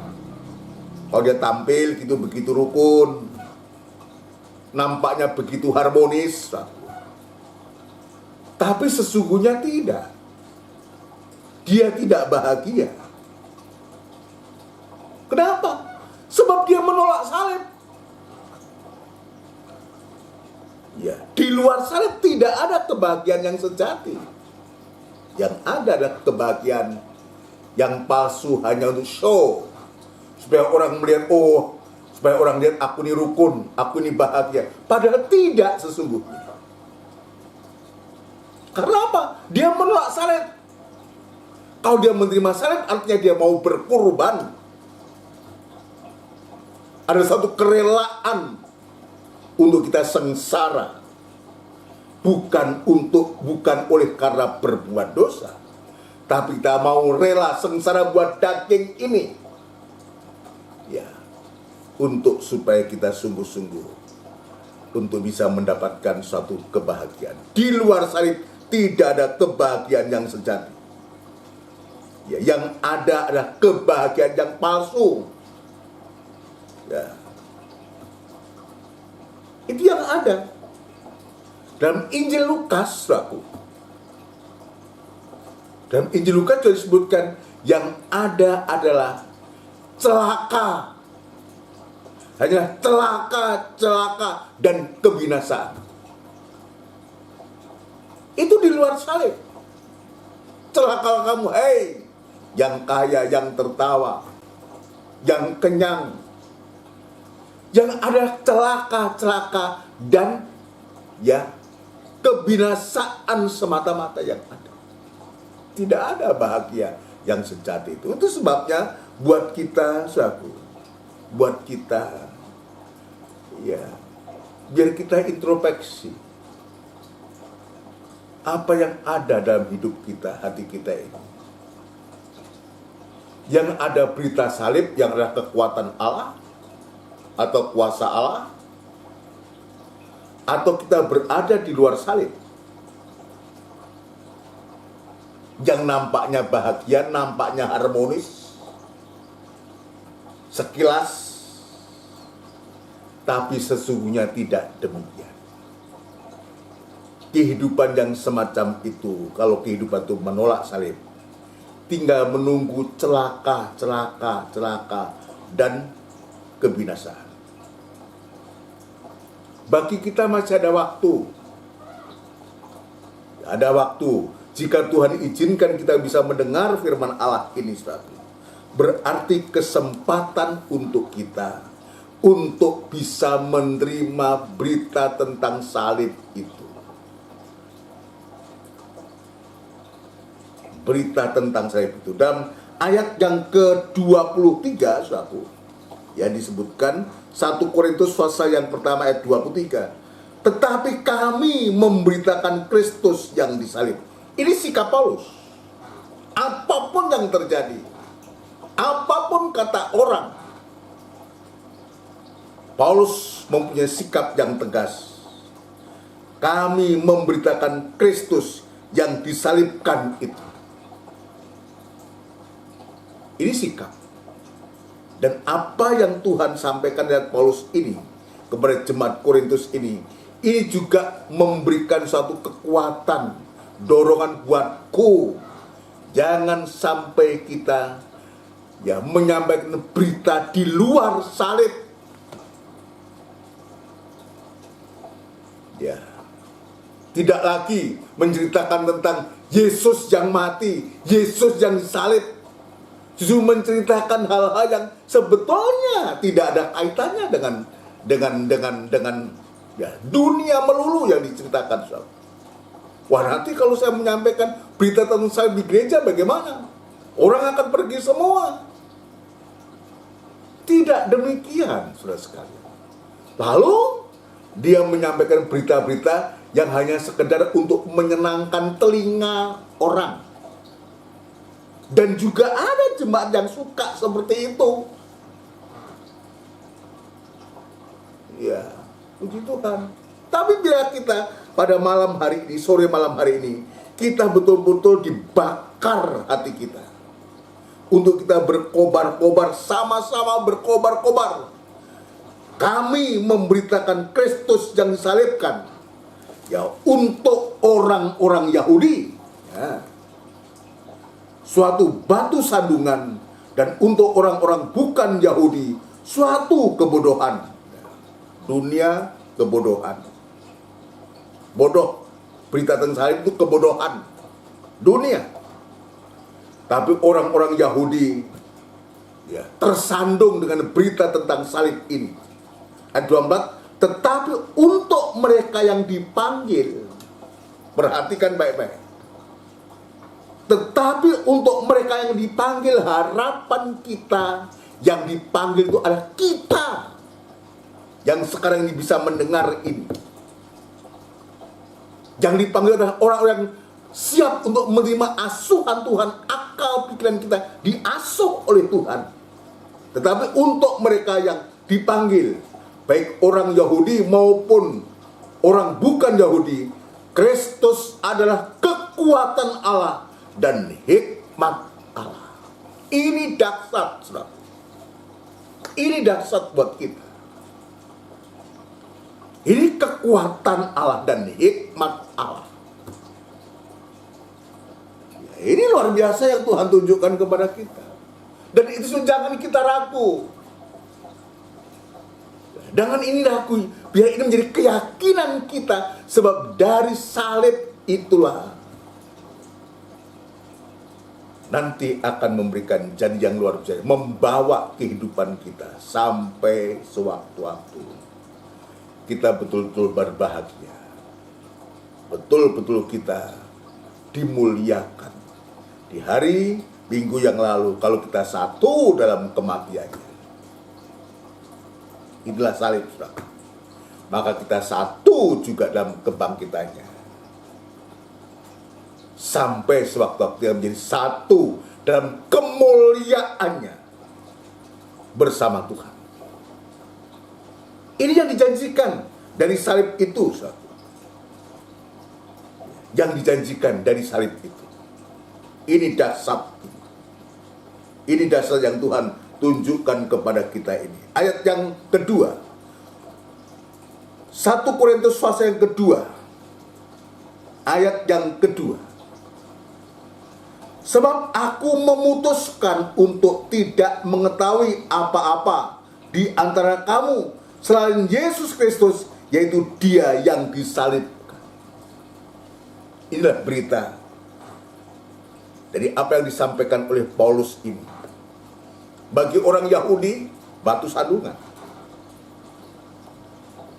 Kalau dia tampil gitu begitu rukun, nampaknya begitu harmonis, sabu. Tapi sesungguhnya tidak. Dia tidak bahagia. Kenapa? Sebab dia menolak salib. Ya, di luar salib tidak ada kebahagiaan yang sejati. Yang ada adalah kebahagiaan yang palsu, hanya untuk show. Supaya orang melihat, supaya orang lihat aku ini rukun, aku ini bahagia. Padahal tidak sesungguhnya. Karena apa? Dia menolak salib. Kalau dia menerima salib, artinya dia mau berkorban. Ada satu kerelaan untuk kita sengsara. Bukan oleh karena berbuat dosa. Tapi kita mau rela sengsara buat daging ini. Ya. Untuk supaya kita sungguh-sungguh untuk bisa mendapatkan suatu kebahagiaan. Di luar salib tidak ada kebahagiaan yang sejati. Ya, yang ada adalah kebahagiaan yang palsu. Ya. Itu yang ada. Dalam Injil Lukas, dalam Injil Lukas juga disebutkan yang ada adalah celaka. Hanya celaka dan kebinasaan. Itu di luar salib. Celaka kamu, yang kaya, yang tertawa, yang kenyang. Yang ada celaka dan ya kebinasaan semata-mata yang ada. Tidak ada bahagia yang sejati itu. Itu sebabnya buat kita, buat kita, ya, biar kita introspeksi. Apa yang ada dalam hidup kita, hati kita ini. Yang ada berita salib yang adalah kekuatan Allah atau kuasa Allah, atau kita berada di luar salib yang nampaknya bahagia, nampaknya harmonis sekilas, tapi sesungguhnya tidak demikian. Kehidupan yang semacam itu, kalau kehidupan itu menolak salib, tinggal menunggu celaka dan kebinasaan. Bagi kita masih ada waktu. Ada waktu. Jika Tuhan izinkan kita bisa mendengar firman Allah ini, berarti kesempatan untuk kita untuk bisa menerima berita tentang salib itu. Berita tentang salib itu. Dalam ayat yang ke-23, ya disebutkan 1 Korintus pasal yang pertama ayat 23. Tetapi kami memberitakan Kristus yang disalib. Ini sikap Paulus. Apapun yang terjadi, apapun kata orang, Paulus mempunyai sikap yang tegas. Kami memberitakan Kristus yang disalibkan itu. Ini sikap. Dan apa yang Tuhan sampaikan dari Paulus ini kepada jemaat Korintus ini ini juga memberikan suatu kekuatan, dorongan buatku. Jangan sampai kita menyampaikan berita di luar salib. Tidak lagi menceritakan tentang Yesus yang mati, Yesus yang disalib. Justru menceritakan hal-hal yang sebetulnya tidak ada kaitannya dengan dunia melulu yang diceritakan. Wah, nanti kalau saya menyampaikan berita tentang salib di gereja bagaimana? Orang akan pergi semua. Tidak demikian, saudara sekalian. Lalu dia menyampaikan berita-berita yang hanya sekedar untuk menyenangkan telinga orang. Dan juga ada jemaat yang suka seperti itu. Ya, puji Tuhan. Tapi bila kita pada malam hari ini, sore malam hari ini, kita betul-betul dibakar hati kita. Untuk kita berkobar-kobar, sama-sama berkobar-kobar. Kami memberitakan Kristus yang disalibkan. Untuk orang-orang Yahudi. Suatu batu sandungan. Dan untuk orang-orang bukan Yahudi, suatu kebodohan. Dunia kebodohan. Bodoh. Berita tentang salib itu kebodohan. Dunia. Tapi orang-orang Yahudi tersandung dengan berita tentang salib ini. Ayat 12, tetapi untuk mereka yang dipanggil, perhatikan baik-baik. Tetapi untuk mereka yang dipanggil, harapan kita yang dipanggil itu adalah kita yang sekarang ini bisa mendengar ini. Yang dipanggil adalah orang-orang yang siap untuk menerima asuhan Tuhan, akal pikiran kita diasuh oleh Tuhan. Tetapi untuk mereka yang dipanggil, baik orang Yahudi maupun orang bukan Yahudi, Kristus adalah kekuatan Allah dan hikmat Allah. Ini dahsyat, saudara. Ini dahsyat buat kita. Ini kekuatan Allah dan hikmat Allah. Ini luar biasa yang Tuhan tunjukkan kepada kita. Dan itu jangan kita ragu. Dengan ini ragu, biar ini menjadi keyakinan kita. Sebab dari salib itulah nanti akan memberikan janji yang luar biasa, membawa kehidupan kita sampai sewaktu-waktu kita betul-betul berbahagia, betul-betul kita dimuliakan. Di hari Minggu yang lalu, kalau kita satu dalam kematiannya, inilah salib, saudara. Maka kita satu juga dalam kebangkitannya. Sampai sewaktu-waktu kita menjadi satu dalam kemuliaannya bersama Tuhan. Ini yang dijanjikan dari salib itu, saudara. Yang dijanjikan dari salib itu. Ini dahsyat. Ini dasar yang Tuhan tunjukkan kepada kita ini. Ayat yang kedua. 1 Korintus pasal yang kedua. Ayat yang kedua. Sebab aku memutuskan untuk tidak mengetahui apa-apa di antara kamu selain Yesus Kristus, yaitu Dia yang disalibkan. Inilah berita dari apa yang disampaikan oleh Paulus ini. Bagi orang Yahudi, batu sandungan.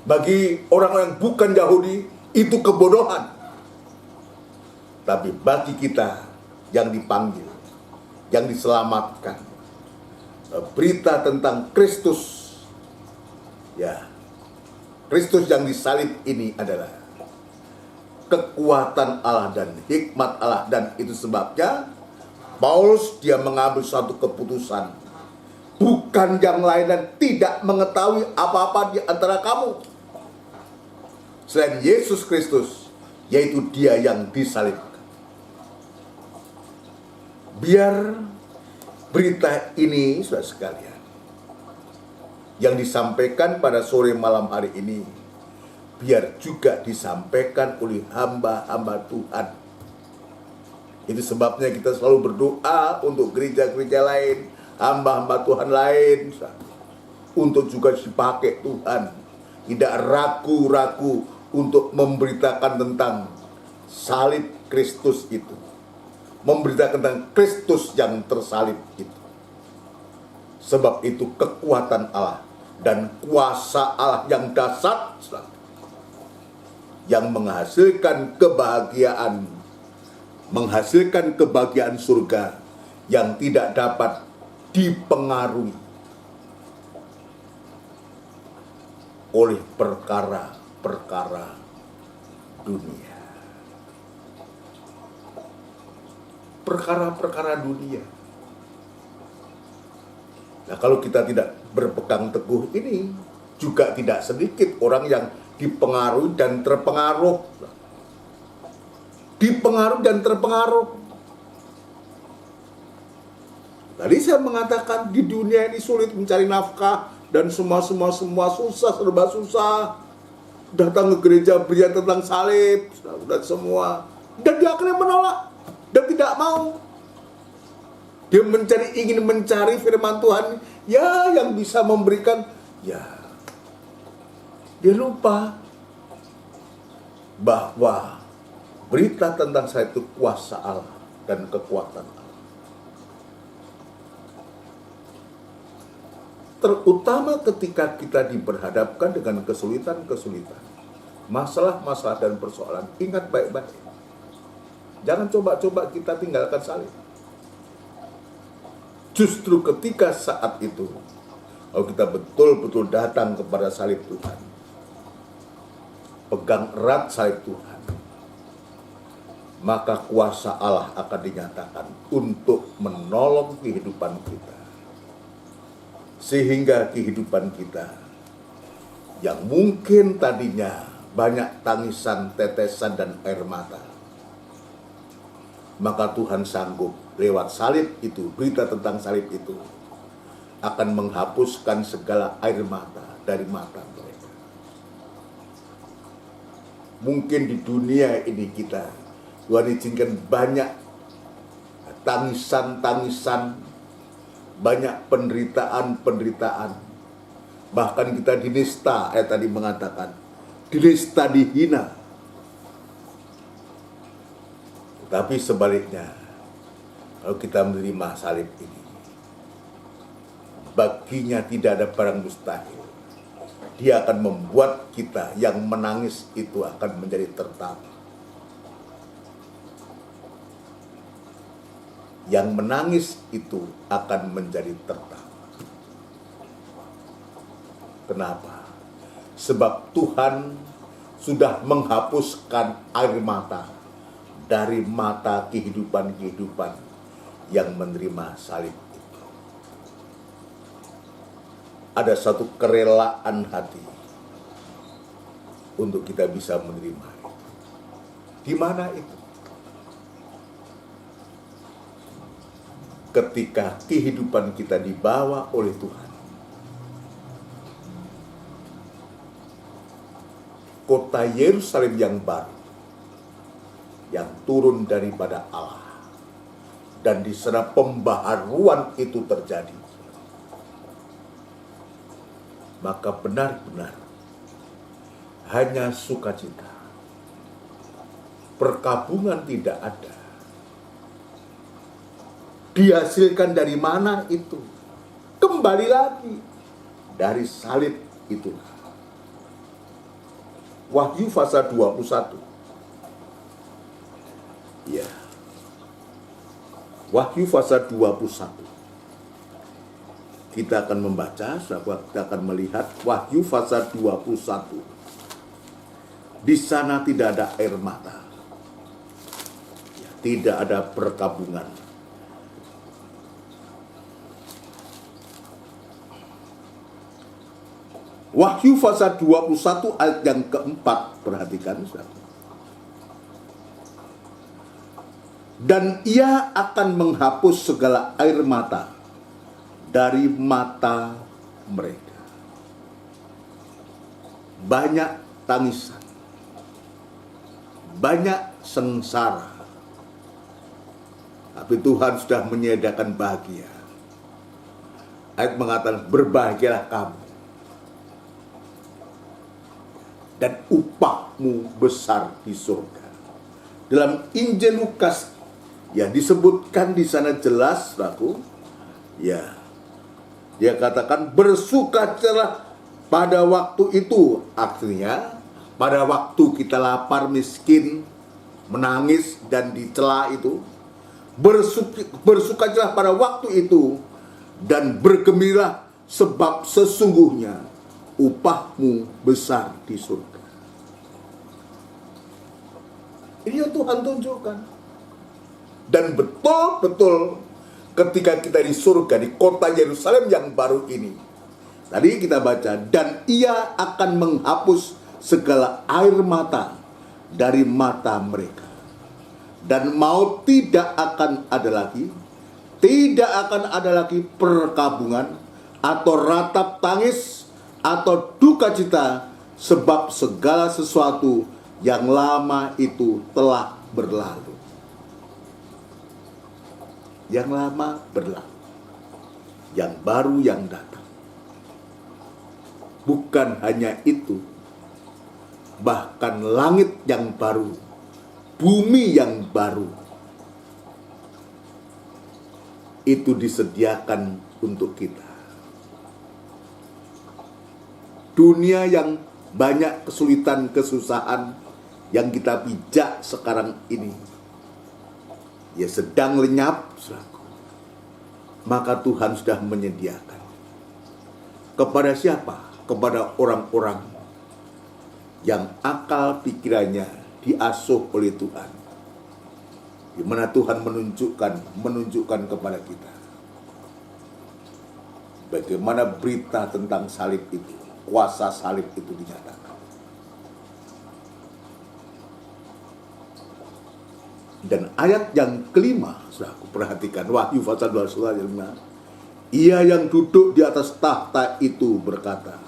Bagi orang-orang bukan Yahudi, itu kebodohan. Tapi bagi kita yang dipanggil, yang diselamatkan, berita tentang Kristus, Kristus yang disalib ini adalah kekuatan Allah dan hikmat Allah. Dan itu sebabnya Paulus dia mengambil suatu keputusan, bukan yang lain dan tidak mengetahui apa-apa di antara kamu selain Yesus Kristus, yaitu Dia yang disalibkan. Biar berita ini, saudara sekalian, yang disampaikan pada sore malam hari ini biar juga disampaikan oleh hamba-hamba Tuhan. Itu sebabnya kita selalu berdoa untuk gereja-gereja lain, hamba-hamba Tuhan lain, untuk juga dipakai Tuhan. Tidak ragu-ragu untuk memberitakan tentang salib Kristus itu. Memberitakan tentang Kristus yang tersalib itu. Sebab itu kekuatan Allah dan kuasa Allah yang dahsyat, yang menghasilkan kebahagiaan surga yang tidak dapat dipengaruhi oleh perkara-perkara dunia. Perkara-perkara dunia. Nah, kalau kita tidak berpegang teguh ini, juga tidak sedikit orang yang dipengaruhi dan terpengaruh. Dipengaruhi dan terpengaruh. Tadi saya mengatakan di dunia ini sulit mencari nafkah dan semua susah, serba susah. Datang ke gereja berian tentang salib dan semua, dan dia akhirnya menolak dan tidak mau. Dia ingin mencari firman Tuhan, ya, yang bisa memberikan, ya. Dia lupa bahwa berita tentang saya itu kuasa Allah dan kekuatan Allah. Terutama ketika kita diperhadapkan dengan kesulitan-kesulitan, masalah-masalah dan persoalan, ingat baik-baik. Jangan coba-coba kita tinggalkan salib. Justru ketika saat itu, kalau kita betul-betul datang kepada salib Tuhan, pegang erat salib Tuhan, maka kuasa Allah akan dinyatakan untuk menolong kehidupan kita. Sehingga kehidupan kita yang mungkin tadinya banyak tangisan, tetesan, dan air mata, maka Tuhan sanggup lewat salib itu, berita tentang salib itu, akan menghapuskan segala air mata dari mata mereka. Mungkin di dunia ini kita, Tuhan izinkan banyak tangisan-tangisan, banyak penderitaan-penderitaan. Bahkan kita dinista, tadi mengatakan, dinista, dihina. Tapi sebaliknya, kalau kita menerima salib ini, baginya tidak ada barang mustahil. Dia akan membuat kita yang menangis itu akan menjadi tertawa. Yang menangis itu akan menjadi tertawa. Kenapa? Sebab Tuhan sudah menghapuskan air mata dari mata kehidupan-kehidupan yang menerima salib itu. Ada satu kerelaan hati untuk kita bisa menerima itu. Di mana itu? Ketika kehidupan kita dibawa oleh Tuhan. Kota Yerusalem yang baru, yang turun daripada Allah, dan di sana pembaharuan itu terjadi, maka benar-benar hanya sukacita, perkabungan tidak ada. Dihasilkan dari mana itu? Kembali lagi dari salib itulah. Wahyu pasal 21. Ya. Wahyu pasal 21. Kita akan membaca, sahabat, kita akan melihat Wahyu pasal 21. Di sana tidak ada air mata. Tidak ada perkabungan. Wahyu pasal 21 ayat yang keempat, perhatikan. Dan ia akan menghapus segala air mata dari mata mereka. Banyak tangisan, banyak sengsara. Tapi Tuhan sudah menyediakan bahagia. Ayat mengatakan, berbahagialah kamu, dan upahmu besar di surga. Dalam Injil Lukas, ya disebutkan di sana jelas, saudaraku, ya, dia katakan bersukacitalah pada waktu itu. Artinya, pada waktu kita lapar, miskin, menangis, dan dicela itu, bersukacitalah pada waktu itu, dan bergembira sebab sesungguhnya upahmu besar di surga. Ini yang Tuhan tunjukkan. Dan betul-betul ketika kita di surga, di kota Yerusalem yang baru ini, tadi kita baca, dan ia akan menghapus segala air mata dari mata mereka, dan maut tidak akan ada lagi, tidak akan ada lagi perkabungan atau ratap tangis atau duka cita, sebab segala sesuatu yang lama itu telah berlalu. Yang lama berlalu, yang baru yang datang. Bukan hanya itu, bahkan langit yang baru, bumi yang baru, itu disediakan untuk kita. Dunia yang banyak kesulitan, kesusahan yang kita pijak sekarang ini, ya sedang lenyap, saudaraku. Maka Tuhan sudah menyediakan. Kepada siapa? Kepada orang-orang yang akal pikirannya diasuh oleh Tuhan. Di mana Tuhan menunjukkan kepada kita bagaimana berita tentang salib itu, kuasa salib itu dinyatakan. Dan ayat yang kelima, saudaraku perhatikan, Wahyu pasal 12 ayat 5. Ia yang duduk di atas tahta itu berkata,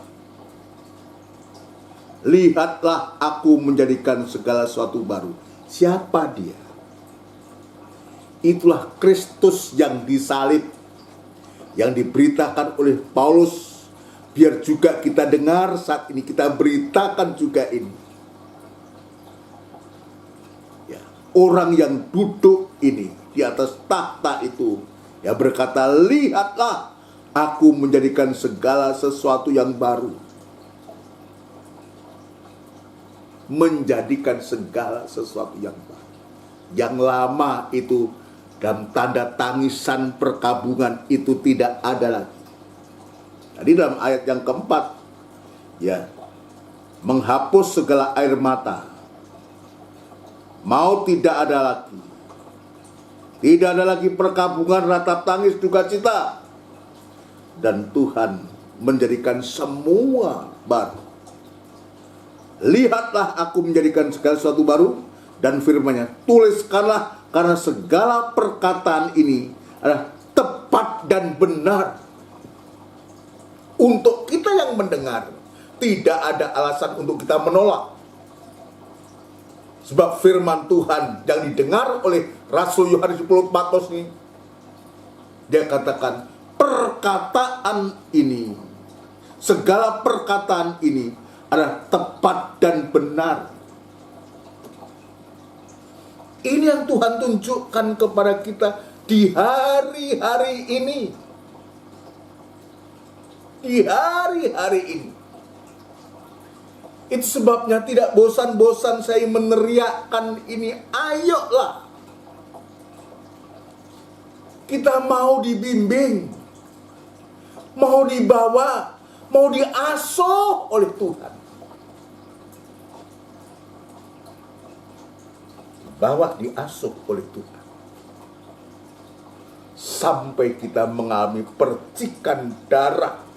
lihatlah aku menjadikan segala sesuatu baru. Siapa dia? Itulah Kristus yang disalib, yang diberitakan oleh Paulus. Biar juga kita dengar saat ini, kita beritakan juga ini. Ya, orang yang duduk ini di atas tahta itu, ya berkata, lihatlah aku menjadikan segala sesuatu yang baru. Menjadikan segala sesuatu yang baru. Yang lama itu dalam tanda tangisan perkabungan itu tidak ada lagi. Tadi dalam ayat yang keempat, ya, menghapus segala air mata. Maut tidak ada lagi. Tidak ada lagi perkabungan, ratap tangis, duka cita. Dan Tuhan menjadikan semua baru. Lihatlah aku menjadikan segala sesuatu baru, dan firman-Nya, tuliskanlah, karena segala perkataan ini adalah tepat dan benar. Untuk kita yang mendengar, tidak ada alasan untuk kita menolak. Sebab firman Tuhan yang didengar oleh Rasul Yohanes 14 ini, dia katakan, perkataan ini, segala perkataan ini adalah tepat dan benar. Ini yang Tuhan tunjukkan kepada kita di hari-hari ini. Di hari-hari ini. Itu sebabnya tidak bosan-bosan saya meneriakkan ini. Ayolah. Kita mau dibimbing, mau dibawa, mau diasuh oleh Tuhan. Bawa diasuh oleh Tuhan. Sampai kita mengalami percikan darah.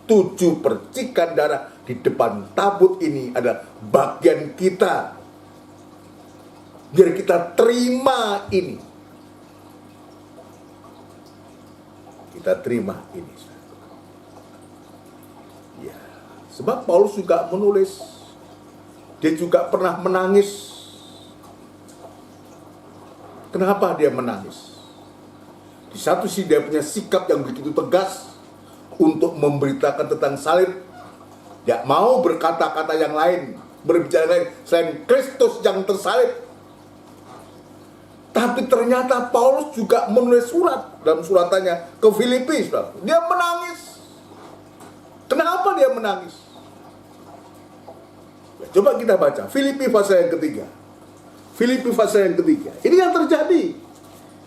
7 percikan darah di depan tabut ini adalah bagian kita. Biar kita terima ini. Kita terima ini. Ya, Sebab Paulus juga menulis, dia juga pernah menangis. Kenapa dia menangis? Di satu sisi dia punya sikap yang begitu tegas untuk memberitakan tentang salib. Dia mau berkata-kata yang lain, berbicara lain selain Kristus yang tersalib. Tapi ternyata Paulus juga menulis surat dalam suratannya ke Filipi. Dia menangis. Kenapa dia menangis? Ya, coba kita baca Filipi pasal yang ketiga. Filipi pasal yang ketiga. Ini yang terjadi.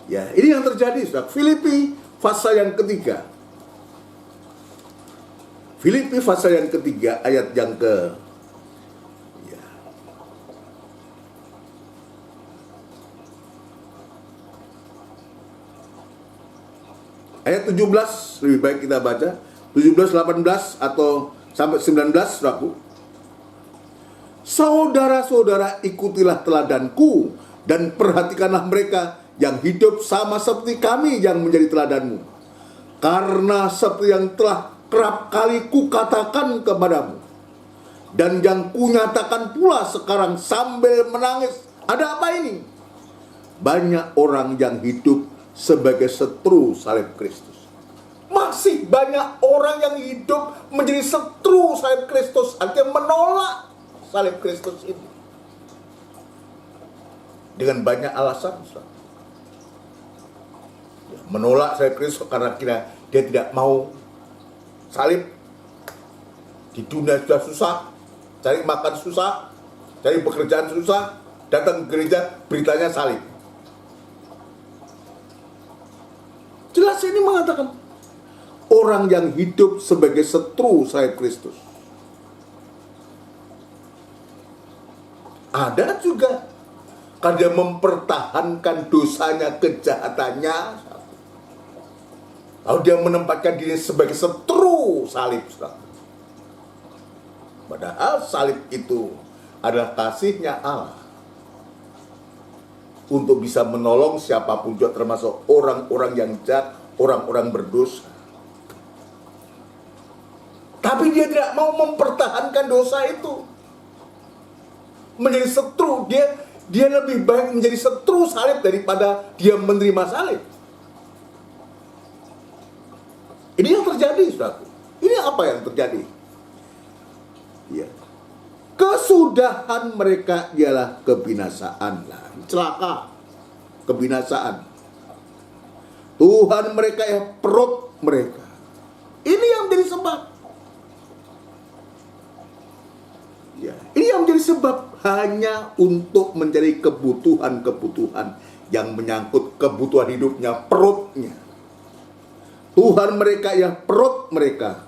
Ya, ini yang terjadi, saudara. Filipi pasal yang ketiga. Filipi pasal yang ketiga ayat yang ke ayat 17, lebih baik kita baca 17, 18 atau sampai 19, saudaraku. Saudara-saudara, ikutilah teladanku dan perhatikanlah mereka yang hidup sama seperti kami yang menjadi teladanmu. Karena seperti yang telah kerap kali kukatakan kepadamu dan yang kunyatakan pula sekarang sambil menangis. Ada apa ini? Banyak orang yang hidup sebagai setru salib Kristus. Masih banyak orang yang hidup menjadi setru salib Kristus, artinya menolak salib Kristus ini dengan banyak alasan. Menolak salib Kristus karena dia tidak mau salib. Di dunia sudah susah, cari makan susah, cari pekerjaan susah, datang ke gereja beritanya salib. Jelas ini mengatakan orang yang hidup sebagai setru salib Kristus. Ada juga karena dia mempertahankan dosanya, kejahatannya, lalu dia menempatkan diri sebagai setru salib. Padahal salib itu adalah kasihnya Allah untuk bisa menolong siapapun juga, termasuk orang-orang yang jahat, orang-orang berdosa. Tapi dia tidak mau mempertahankan dosa itu, menjadi setru. Dia lebih baik menjadi setru salib daripada dia menerima salib. Ini yang terjadi, saudaraku. Ini apa yang terjadi? Ya. Kesudahan mereka ialah kebinasaan. Celaka. Kebinasaan. Tuhan mereka ya perut mereka. Ini yang menjadi sebab. Ya. Ini yang menjadi sebab hanya untuk mencari kebutuhan-kebutuhan yang menyangkut kebutuhan hidupnya, perutnya. Tuhan mereka yang perut mereka.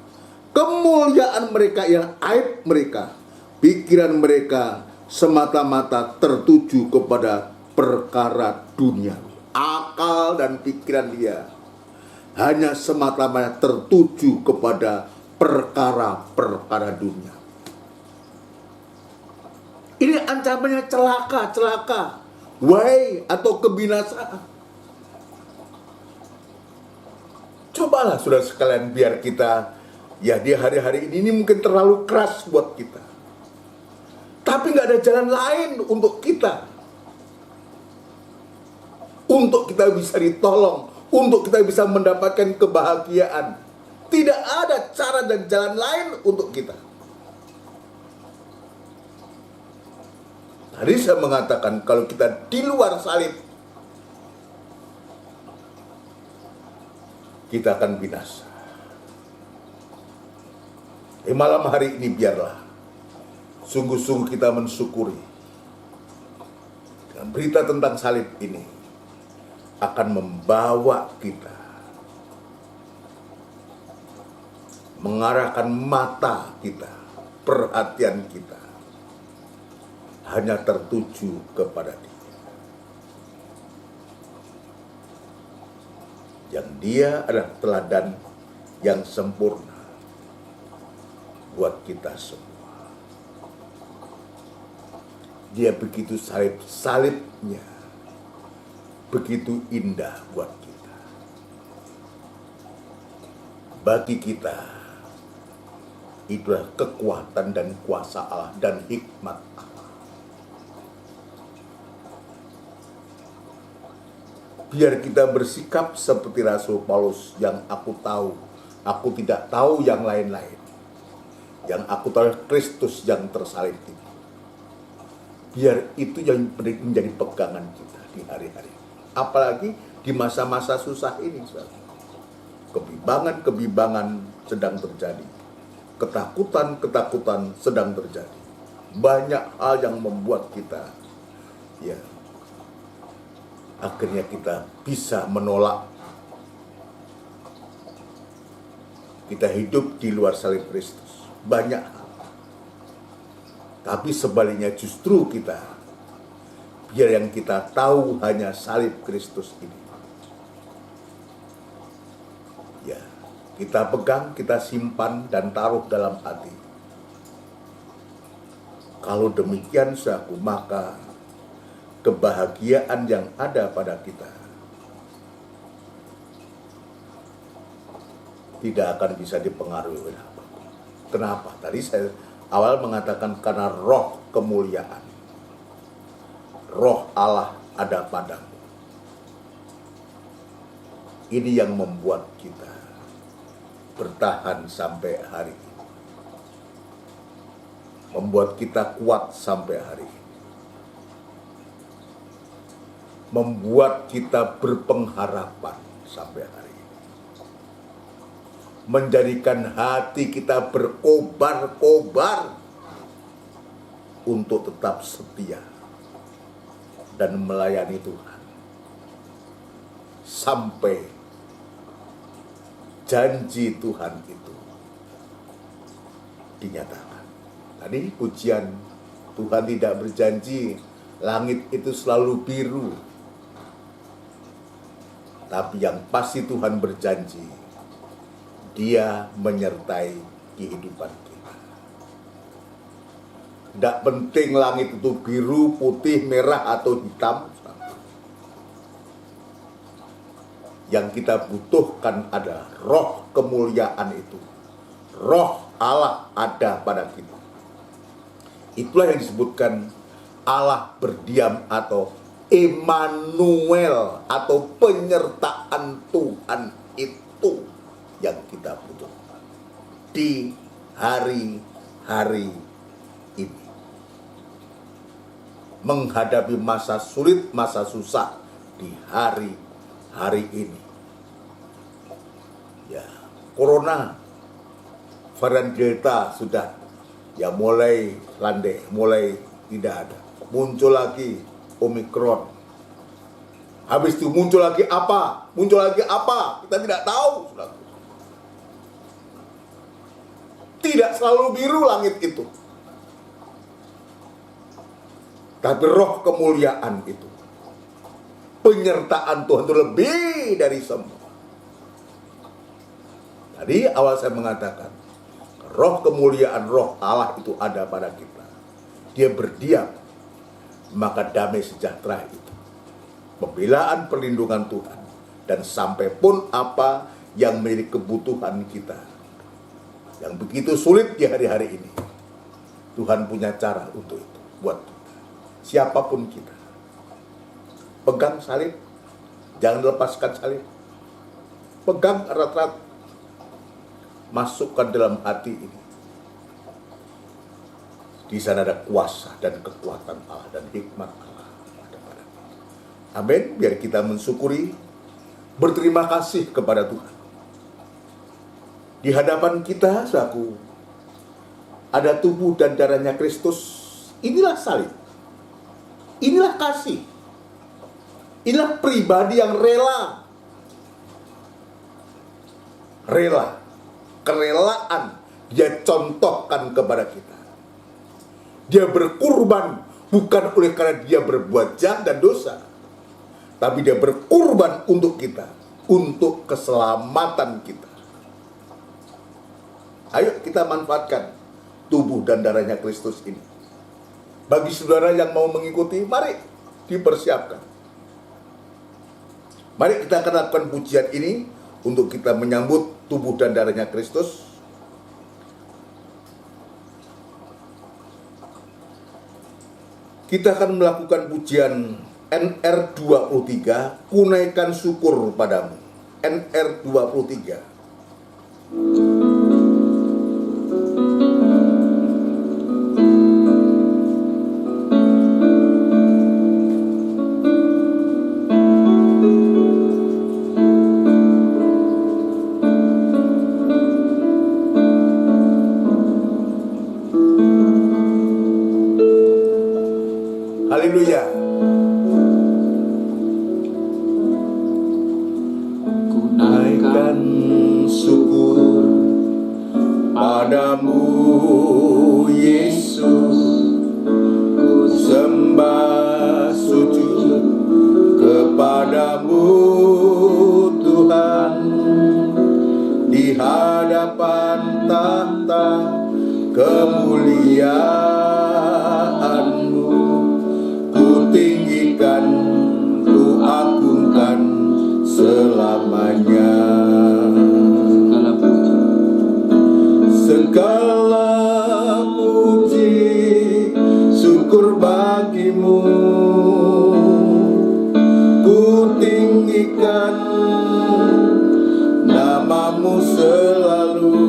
Kemuliaan mereka yang aib mereka. Pikiran mereka semata-mata tertuju kepada perkara dunia. Akal dan pikiran dia hanya semata-mata tertuju kepada perkara-perkara dunia. Ini ancamannya celaka, wahai atau kebinasaan. Cobalah saudara sekalian, biar kita, ya di hari-hari ini mungkin terlalu keras buat kita. Tapi gak ada jalan lain untuk kita. Untuk kita bisa ditolong, untuk kita bisa mendapatkan kebahagiaan. Tidak ada cara dan jalan lain untuk kita. Tadi saya mengatakan kalau kita di luar salib, kita akan binasa. Malam hari ini biarlah sungguh-sungguh kita mensyukuri dengan berita tentang salib ini akan membawa kita mengarahkan mata kita, perhatian kita hanya tertuju kepada Dia. Yang Dia adalah teladan yang sempurna buat kita semua. Dia begitu salibnya begitu indah buat kita. Bagi kita Itulah kekuatan dan kuasa Allah dan hikmat Allah. Biar kita bersikap seperti Rasul Paulus, yang aku tahu, aku tidak tahu yang lain-lain. Yang aku tahu Kristus yang tersalib ini. Biar itu yang menjadi pegangan kita di hari-hari. Apalagi di masa-masa susah ini. Kebimbangan-kebimbangan sedang terjadi. Ketakutan-ketakutan sedang terjadi. Banyak hal yang membuat kita akhirnya kita bisa menolak. Kita hidup di luar salib Kristus. Banyak hal. Tapi sebaliknya justru kita, biar yang kita tahu hanya salib Kristus ini. Kita pegang, kita simpan dan taruh dalam hati. Kalau demikian saudaraku, maka kebahagiaan yang ada pada kita tidak akan bisa dipengaruhi oleh apapun. Kenapa? Tadi saya awal mengatakan karena roh kemuliaan, roh Allah ada padamu. Ini yang membuat kita bertahan sampai hari ini. Membuat kita kuat sampai hari ini. Membuat kita berpengharapan sampai hari ini. Menjadikan hati kita berkobar-kobar untuk tetap setia dan melayani Tuhan sampai janji Tuhan itu dinyatakan. Tadi pujian, Tuhan tidak berjanji langit itu selalu biru. Tapi yang pasti Tuhan berjanji, Dia menyertai kehidupan kita. Tidak penting langit itu biru, putih, merah, atau hitam. Yang kita butuhkan adalah roh kemuliaan itu. Roh Allah ada pada kita. Itulah yang disebutkan Allah berdiam atau Immanuel atau penyertaan Tuhan itu yang kita butuhkan di hari-hari ini. Menghadapi masa sulit, masa susah di hari-hari ini. Corona varian Delta sudah mulai landai, mulai tidak ada. Muncul lagi Omikron. Habis itu muncul lagi apa? Kita tidak tahu. Tidak selalu biru langit itu. Tapi roh kemuliaan itu, penyertaan Tuhan itu lebih dari semua. Tadi awal saya mengatakan, roh kemuliaan, roh Allah itu ada pada kita. Dia berdiam, maka damai sejahtera itu, pembelaan perlindungan Tuhan, dan sampai pun apa yang menjadi kebutuhan kita, yang begitu sulit di hari-hari ini, Tuhan punya cara untuk itu, buat kita. Siapapun kita, pegang salib, jangan lepaskan salib, pegang erat-erat, masukkan dalam hati ini. Di sana ada kuasa dan kekuatan Allah dan hikmat Allah. Amin. Biar kita mensyukuri, berterima kasih kepada Tuhan. Di hadapan kita, saudaraku, ada tubuh dan darahnya Kristus. Inilah salib. Inilah kasih. Inilah pribadi yang rela. Rela. Kerelaan Dia contohkan kepada kita. Dia berkurban bukan oleh karena Dia berbuat jahat dan dosa, tapi Dia berkurban untuk kita, untuk keselamatan kita. Ayo kita manfaatkan tubuh dan darahnya Kristus ini. Bagi saudara yang mau mengikuti, mari dipersiapkan. Mari kita akan lakukan pujian ini untuk kita menyambut tubuh dan darahnya Kristus. Kita akan melakukan pujian NR23, Kunaikan Syukur Padamu. NR23. Haleluya. Kunaikan syukur padamu Yesus, ku sembah sujud kepadamu Tuhan, di hadapan tahta kemuliaan-Mu. Ku tinggikan, ku agungkan selamanya. Segala puji, syukur bagimu. Ku tinggikan namamu selalu.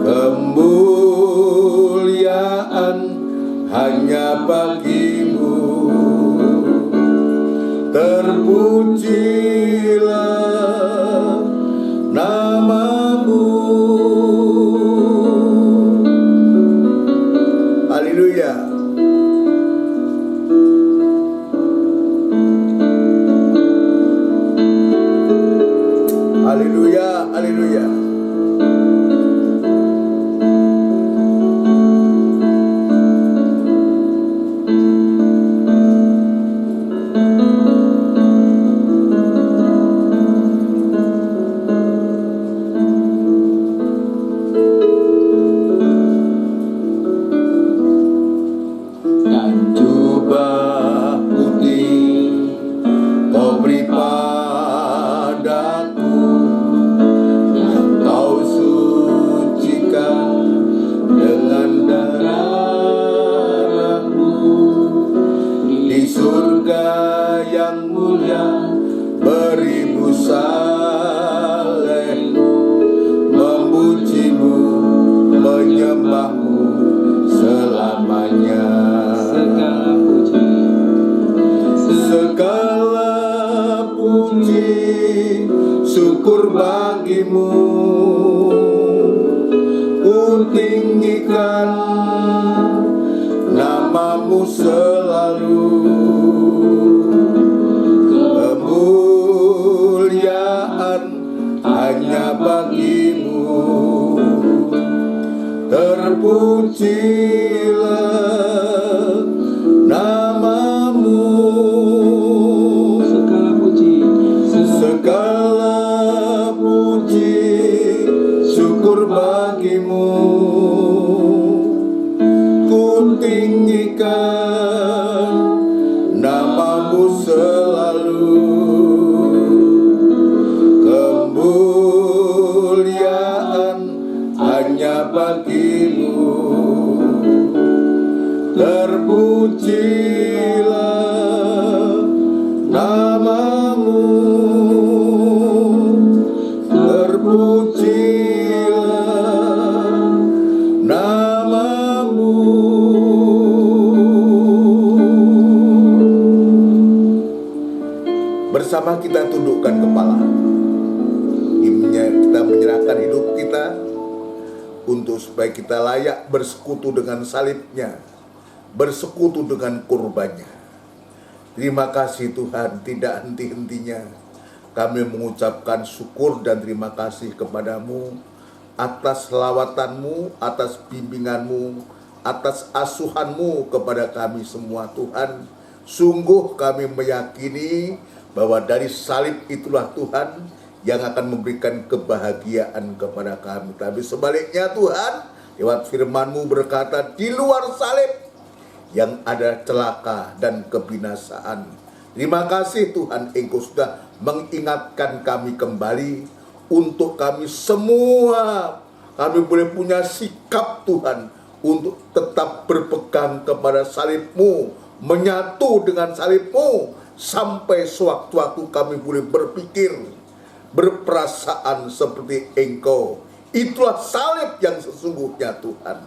Kemuliaan hanya bagimu. Terpujilah namamu. Haleluya. Haleluya, haleluya. Syukur bagimu, ku tinggikan namamu selalu. Kemuliaan hanya bagimu. Terpujilah namamu. Segala puji, syukur bagimu. Ku tinggikan namamu selalu. Kemuliaan hanya bagimu. Terpujilah namamu. Terpujilah namamu. Bersama kita tundukkan kepala. Kita menyerahkan hidup kita untuk supaya kita layak bersekutu dengan salibnya, bersekutu dengan kurbannya. Terima kasih Tuhan, tidak henti-hentinya kami mengucapkan syukur dan terima kasih kepadamu atas lawatanmu, atas bimbinganmu, atas asuhanmu kepada kami semua Tuhan. Sungguh kami meyakini bahwa dari salib itulah Tuhan yang akan memberikan kebahagiaan kepada kami. Tapi sebaliknya Tuhan, lewat firman-Mu berkata, di luar salib yang ada celaka dan kebinasaan. Terima kasih Tuhan, Engkau sudah mengingatkan kami kembali untuk kami semua. Kami boleh punya sikap Tuhan untuk tetap berpegang kepada salib-Mu, menyatu dengan salib-Mu, sampai sewaktu-waktu kami boleh berpikir, berperasaan seperti Engkau. Itulah salib yang sesungguhnya Tuhan,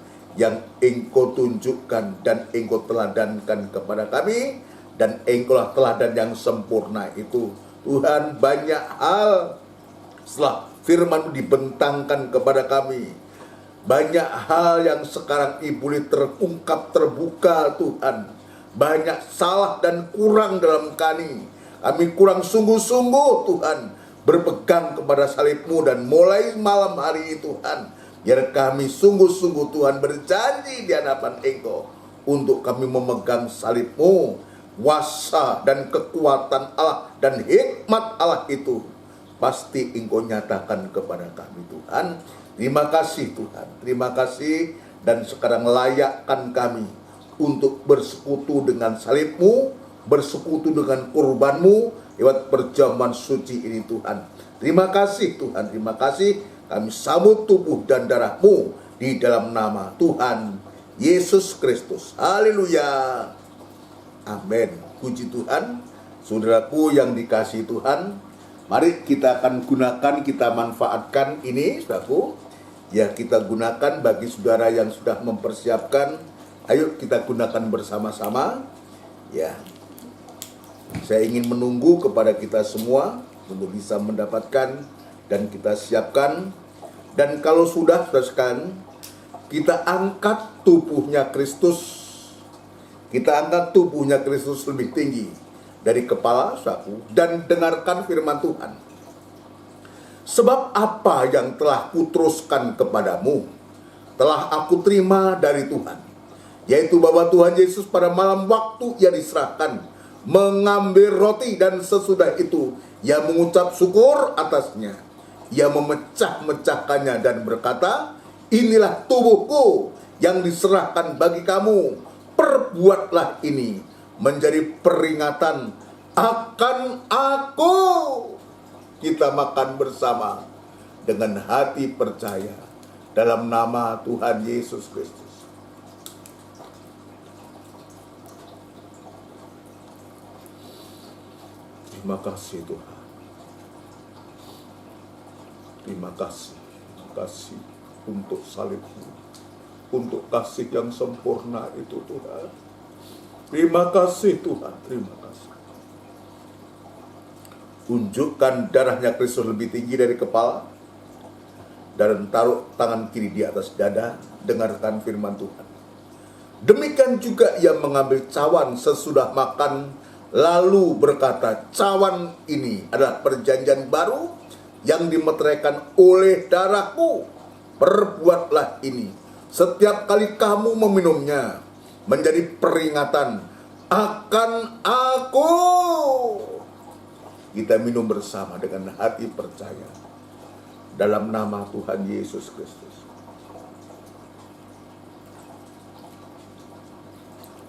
yang Engkau tunjukkan dan Engkau teladankan kepada kami, dan Engkaulah teladan yang sempurna itu. Tuhan, banyak hal setelah firman dibentangkan kepada kami, banyak hal yang sekarang boleh terungkap, terbuka Tuhan. Banyak salah dan kurang dalam kami kurang sungguh-sungguh Tuhan berpegang kepada salib-Mu, dan mulai malam hari ini Tuhan, biar kami sungguh-sungguh Tuhan berjanji di hadapan Engkau untuk kami memegang salib-Mu. Kuasa dan kekuatan Allah dan hikmat Allah itu pasti Engkau nyatakan kepada kami Tuhan. Terima kasih Tuhan, terima kasih, dan sekarang layakkan kami untuk bersekutu dengan salib-Mu, bersekutu dengan kurban-Mu lewat perjamuan suci ini Tuhan. Terima kasih Tuhan, terima kasih. Kami sambut tubuh dan darah-Mu di dalam nama Tuhan Yesus Kristus. Haleluya. Amin. Puji Tuhan. Saudaraku yang dikasihi Tuhan, mari kita akan gunakan, kita manfaatkan ini, saudaraku. Ya, kita gunakan bagi saudara yang sudah mempersiapkan. Ayo kita gunakan bersama-sama. Ya, saya ingin menunggu kepada kita semua untuk bisa mendapatkan dan kita siapkan. Dan kalau sudah sekalian, kita angkat tubuhnya Kristus. Kita angkat tubuhnya Kristus lebih tinggi dari kepala, saku, dan dengarkan firman Tuhan. Sebab apa yang telah kuteruskan kepadamu, telah aku terima dari Tuhan, yaitu bahwa Tuhan Yesus pada malam waktu Ia diserahkan, mengambil roti, dan sesudah itu Ia mengucap syukur atasnya. Ia memecah-mecahkannya dan berkata, inilah tubuhku yang diserahkan bagi kamu. Perbuatlah ini menjadi peringatan akan aku. Kita makan bersama dengan hati percaya dalam nama Tuhan Yesus Kristus. Terima kasih Tuhan. Terima kasih untuk salib-Mu, untuk kasih yang sempurna itu Tuhan. Terima kasih Tuhan, terima kasih. Unjukkan darahnya Kristus lebih tinggi dari kepala, dan taruh tangan kiri di atas dada. Dengarkan firman Tuhan. Demikian juga Ia mengambil cawan sesudah makan, lalu berkata, cawan ini adalah perjanjian baru yang dimeteraikan oleh darahku. Perbuatlah ini setiap kali kamu meminumnya, menjadi peringatan akan aku. Kita minum bersama dengan hati percaya dalam nama Tuhan Yesus Kristus.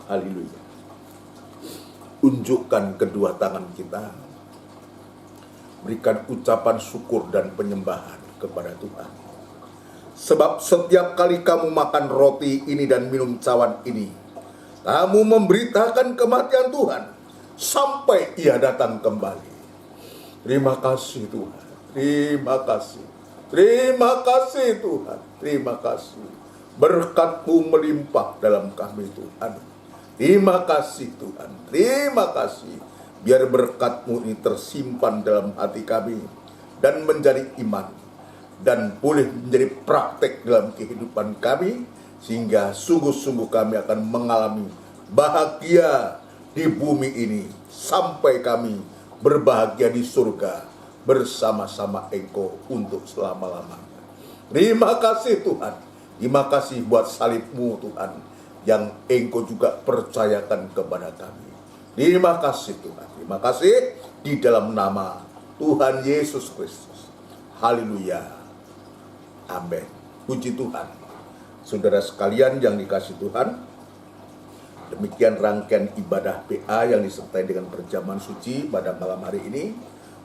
Haleluya. Unjukkan kedua tangan kita, berikan ucapan syukur dan penyembahan kepada Tuhan. Sebab setiap kali kamu makan roti ini dan minum cawan ini, kamu memberitakan kematian Tuhan sampai Ia datang kembali. Terima kasih Tuhan, terima kasih, terima kasih Tuhan, terima kasih. Berkat-Mu melimpah dalam kami Tuhan. Terima kasih Tuhan, terima kasih. Biar berkat-Mu ini tersimpan dalam hati kami dan menjadi iman, dan boleh menjadi praktek dalam kehidupan kami, sehingga sungguh-sungguh kami akan mengalami bahagia di bumi ini sampai kami berbahagia di surga bersama-sama Engkau untuk selama-lamanya. Terima kasih Tuhan, terima kasih buat salib-Mu Tuhan yang Engkau juga percayakan kepada kami. Terima kasih Tuhan, terima kasih di dalam nama Tuhan Yesus Kristus. Haleluya. Amin. Puji Tuhan. Saudara sekalian yang dikasihi Tuhan, demikian rangkaian ibadah PA yang disertai dengan perjamuan suci pada malam hari ini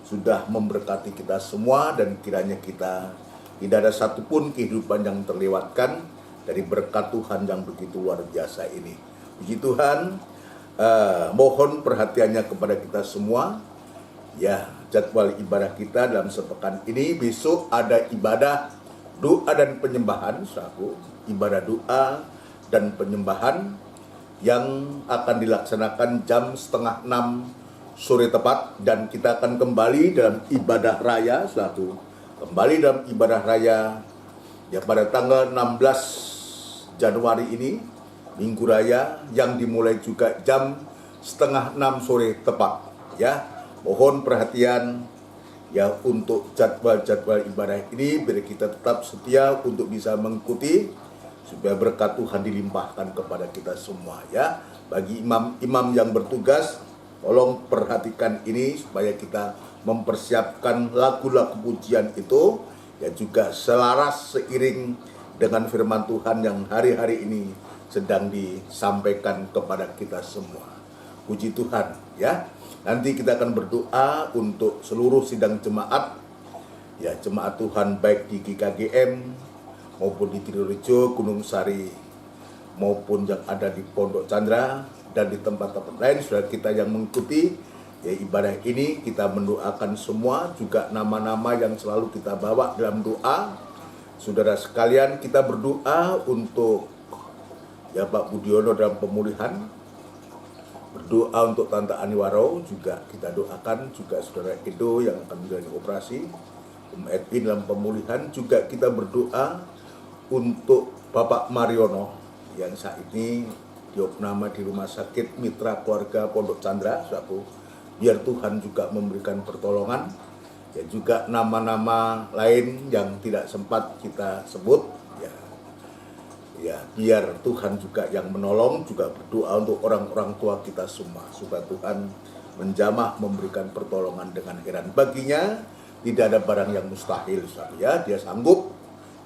sudah memberkati kita semua, dan kiranya kita tidak ada satupun kehidupan yang terlewatkan dari berkat Tuhan yang begitu luar biasa ini. Puji Tuhan, mohon perhatiannya kepada kita semua. Ya, jadwal ibadah kita dalam sepekan ini, besok ada ibadah doa dan penyembahan, saudaraku. Ibadah doa dan penyembahan yang akan dilaksanakan jam 5:30 sore tepat, dan kita akan kembali dalam ibadah raya, saudaraku. Kembali dalam ibadah raya ya pada tanggal 16 Januari ini, Minggu Raya, yang dimulai juga jam 5:30 sore tepat. Ya, mohon perhatian ya untuk jadwal-jadwal ibadah ini, biar kita tetap setia untuk bisa mengikuti, supaya berkat Tuhan dilimpahkan kepada kita semua ya. Bagi imam-imam yang bertugas, tolong perhatikan ini supaya kita mempersiapkan lagu-lagu pujian itu ya juga selaras seiring dengan firman Tuhan yang hari-hari ini sedang disampaikan kepada kita semua. Puji Tuhan ya. Nanti kita akan berdoa untuk seluruh sidang jemaat ya, jemaat Tuhan baik di GKGM maupun di Trirejo, Gunung Sari, maupun yang ada di Pondok Chandra dan di tempat-tempat lain. Saudara kita yang mengikuti ya ibadah ini, kita mendoakan semua, juga nama-nama yang selalu kita bawa dalam doa. Saudara sekalian, kita berdoa untuk ya Pak Budiono dalam pemulihan, berdoa untuk Tante Aniwaro, juga kita doakan juga Saudara Edo yang akan menjalani operasi, Edwin dalam pemulihan. Juga kita berdoa untuk Bapak Mariono yang saat ini diopname di Rumah Sakit Mitra Keluarga Pondok Chandra, saudaraku. Biar Tuhan juga memberikan pertolongan. Ya, juga nama-nama lain yang tidak sempat kita sebut ya biar Tuhan juga yang menolong. Juga berdoa untuk orang-orang tua kita semua, supaya Tuhan menjamah memberikan pertolongan dengan heran. Baginya tidak ada barang yang mustahil, ya. Dia sanggup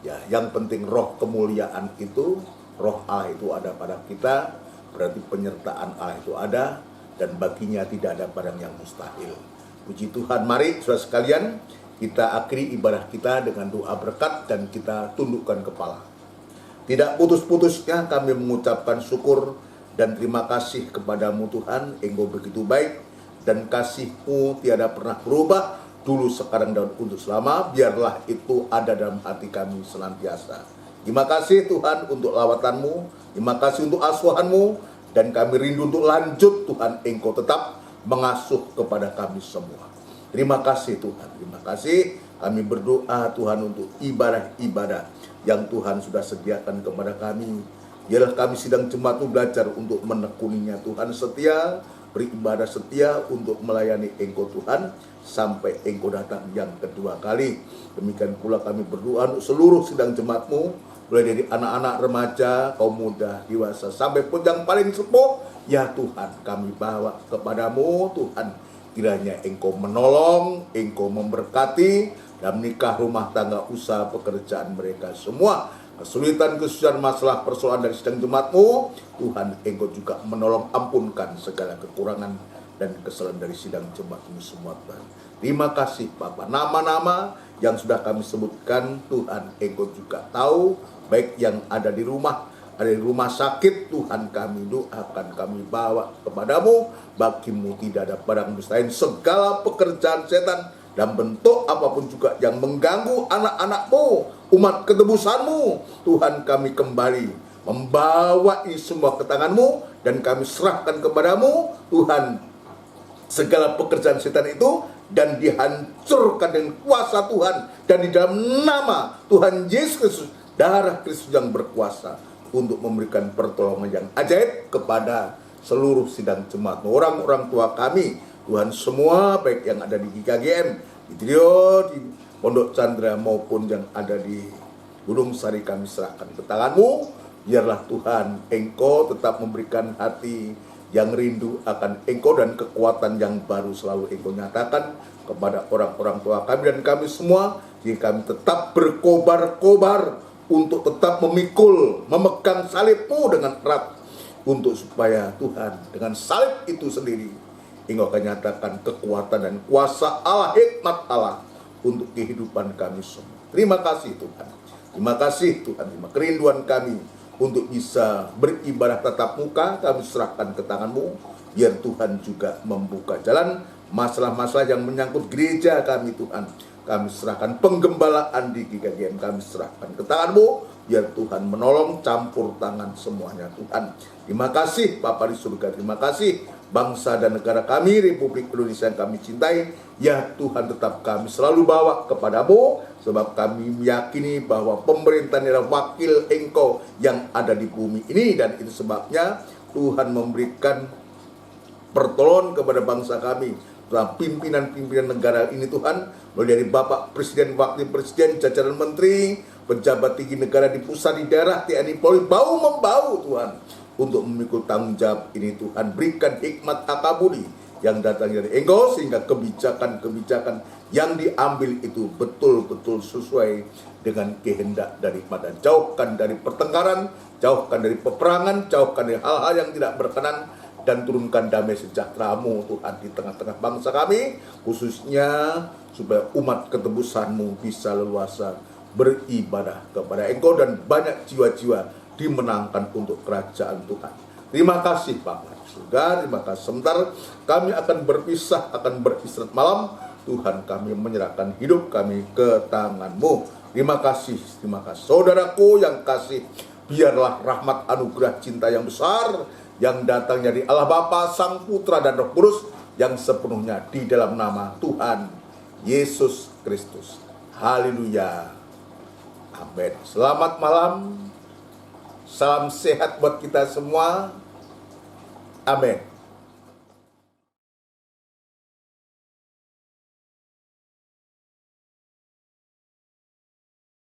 ya. Yang penting roh kemuliaan itu, roh Allah itu ada pada kita, berarti penyertaan Allah itu ada, dan baginya tidak ada barang yang mustahil. Puji Tuhan. Mari saudara sekalian, kita akhiri ibadah kita dengan doa berkat dan kita tundukkan kepala. Tidak putus-putusnya kami mengucapkan syukur dan terima kasih kepadamu Tuhan. Engkau begitu baik dan kasih-Mu tiada pernah berubah, dulu, sekarang, dan untuk selama. Biarlah itu ada dalam hati kami senantiasa. Terima kasih Tuhan untuk lawatan-Mu, terima kasih untuk asuhan-Mu, dan kami rindu untuk lanjut Tuhan, Engkau tetap mengasuh kepada kami semua. Terima kasih Tuhan, terima kasih. Kami berdoa Tuhan untuk ibadah-ibadah yang Tuhan sudah sediakan kepada kami. Biarlah kami sidang jemaat belajar untuk menekuninya. Tuhan setia, beribadah setia untuk melayani Engkau Tuhan, sampai Engkau datang yang kedua kali. Demikian pula kami berdoa untuk seluruh sidang jemaat-Mu, mulai dari anak-anak, remaja, kaum muda, dewasa, sampai pun yang paling sepuh. Ya Tuhan, kami bawa kepadamu Tuhan. Kiranya Engkau menolong, Engkau memberkati dalam nikah, rumah tangga, usaha, pekerjaan mereka semua. Kesulitan, kesusahan, masalah, persoalan dari sidang jemaat-Mu, Tuhan, Engkau juga menolong, ampunkan segala kekurangan dan kesalahan dari sidang jemaat-Mu semua Tuhan. Terima kasih Bapak. Nama-nama yang sudah kami sebutkan Tuhan, Engkau juga tahu, baik yang ada di rumah, ada di rumah sakit. Tuhan, kami doakan, kami bawa kepadamu. Bagimu tidak ada barang mustahil. Segala pekerjaan setan dan bentuk apapun juga yang mengganggu anak-anak-Mu, umat ketebusan-Mu, Tuhan, kami kembali membawa ini semua ke tangan-Mu, dan kami serahkan kepadamu Tuhan. Segala pekerjaan setan itu dan dihancurkan dengan kuasa Tuhan, dan di dalam nama Tuhan Yesus Kristus, darah Kristus yang berkuasa untuk memberikan pertolongan yang ajaib kepada seluruh sidang jemaat, orang-orang tua kami Tuhan semua, baik yang ada di GKGM, di Trio, di Pondok Chandra, maupun yang ada di Gunung Sari, kami serahkan ke tangan-Mu. Biarlah Tuhan, Engkau tetap memberikan hati yang rindu akan Engkau, dan kekuatan yang baru selalu Engkau nyatakan kepada orang-orang tua kami dan kami semua, sehingga kami tetap berkobar-kobar untuk tetap memikul, memegang salib-Mu dengan erat, untuk supaya Tuhan, dengan salib itu sendiri Engkau akan nyatakan kekuatan dan kuasa Allah, hikmat Allah untuk kehidupan kami semua. Terima kasih Tuhan. Terima kasih Tuhan, kerinduan kami untuk bisa beribadah tatap muka kami serahkan ke tangan-Mu, biar Tuhan juga membuka jalan. Masalah-masalah yang menyangkut gereja kami Tuhan, kami serahkan. Penggembalaan di GKGM kami serahkan ke tangan-Mu, biar Tuhan menolong, campur tangan semuanya Tuhan. Terima kasih Bapa di surga, terima kasih bangsa dan negara kami, Republik Indonesia yang kami cintai. Ya Tuhan, tetap kami selalu bawa kepada-Mu, sebab kami meyakini bahwa pemerintahan adalah wakil Engkau yang ada di bumi ini. Dan itu sebabnya Tuhan memberikan pertolongan kepada bangsa kami, pimpinan-pimpinan negara ini Tuhan, mulai dari Bapak Presiden, Wakil Presiden, jajaran Menteri, pejabat tinggi negara di pusat, di daerah, TNI, Polri, bau-membau Tuhan, untuk memikul tanggung jawab ini Tuhan. Berikan hikmat akabudi yang datang dari Engkau, sehingga kebijakan-kebijakan yang diambil itu betul-betul sesuai dengan kehendak daripada. Jauhkan dari pertengkaran, jauhkan dari peperangan, jauhkan dari hal-hal yang tidak berkenan, dan turunkan damai sejahtera-Mu Tuhan di tengah-tengah bangsa kami, khususnya supaya umat ketebusan-Mu bisa leluasa beribadah kepada Engkau dan banyak jiwa-jiwa dimenangkan untuk kerajaan Tuhan. Terima kasih Bapak surga, terima kasih. Sebentar kami akan berpisah, akan beristirahat malam. Tuhan, kami menyerahkan hidup kami ke tangan-Mu. Terima kasih saudaraku yang kasih. Biarlah rahmat anugerah cinta yang besar yang datang dari Allah Bapa, Sang Putra dan Roh Kudus yang sepenuhnya di dalam nama Tuhan Yesus Kristus. Haleluya. Amin. Selamat malam. Salam sehat buat kita semua. Amin.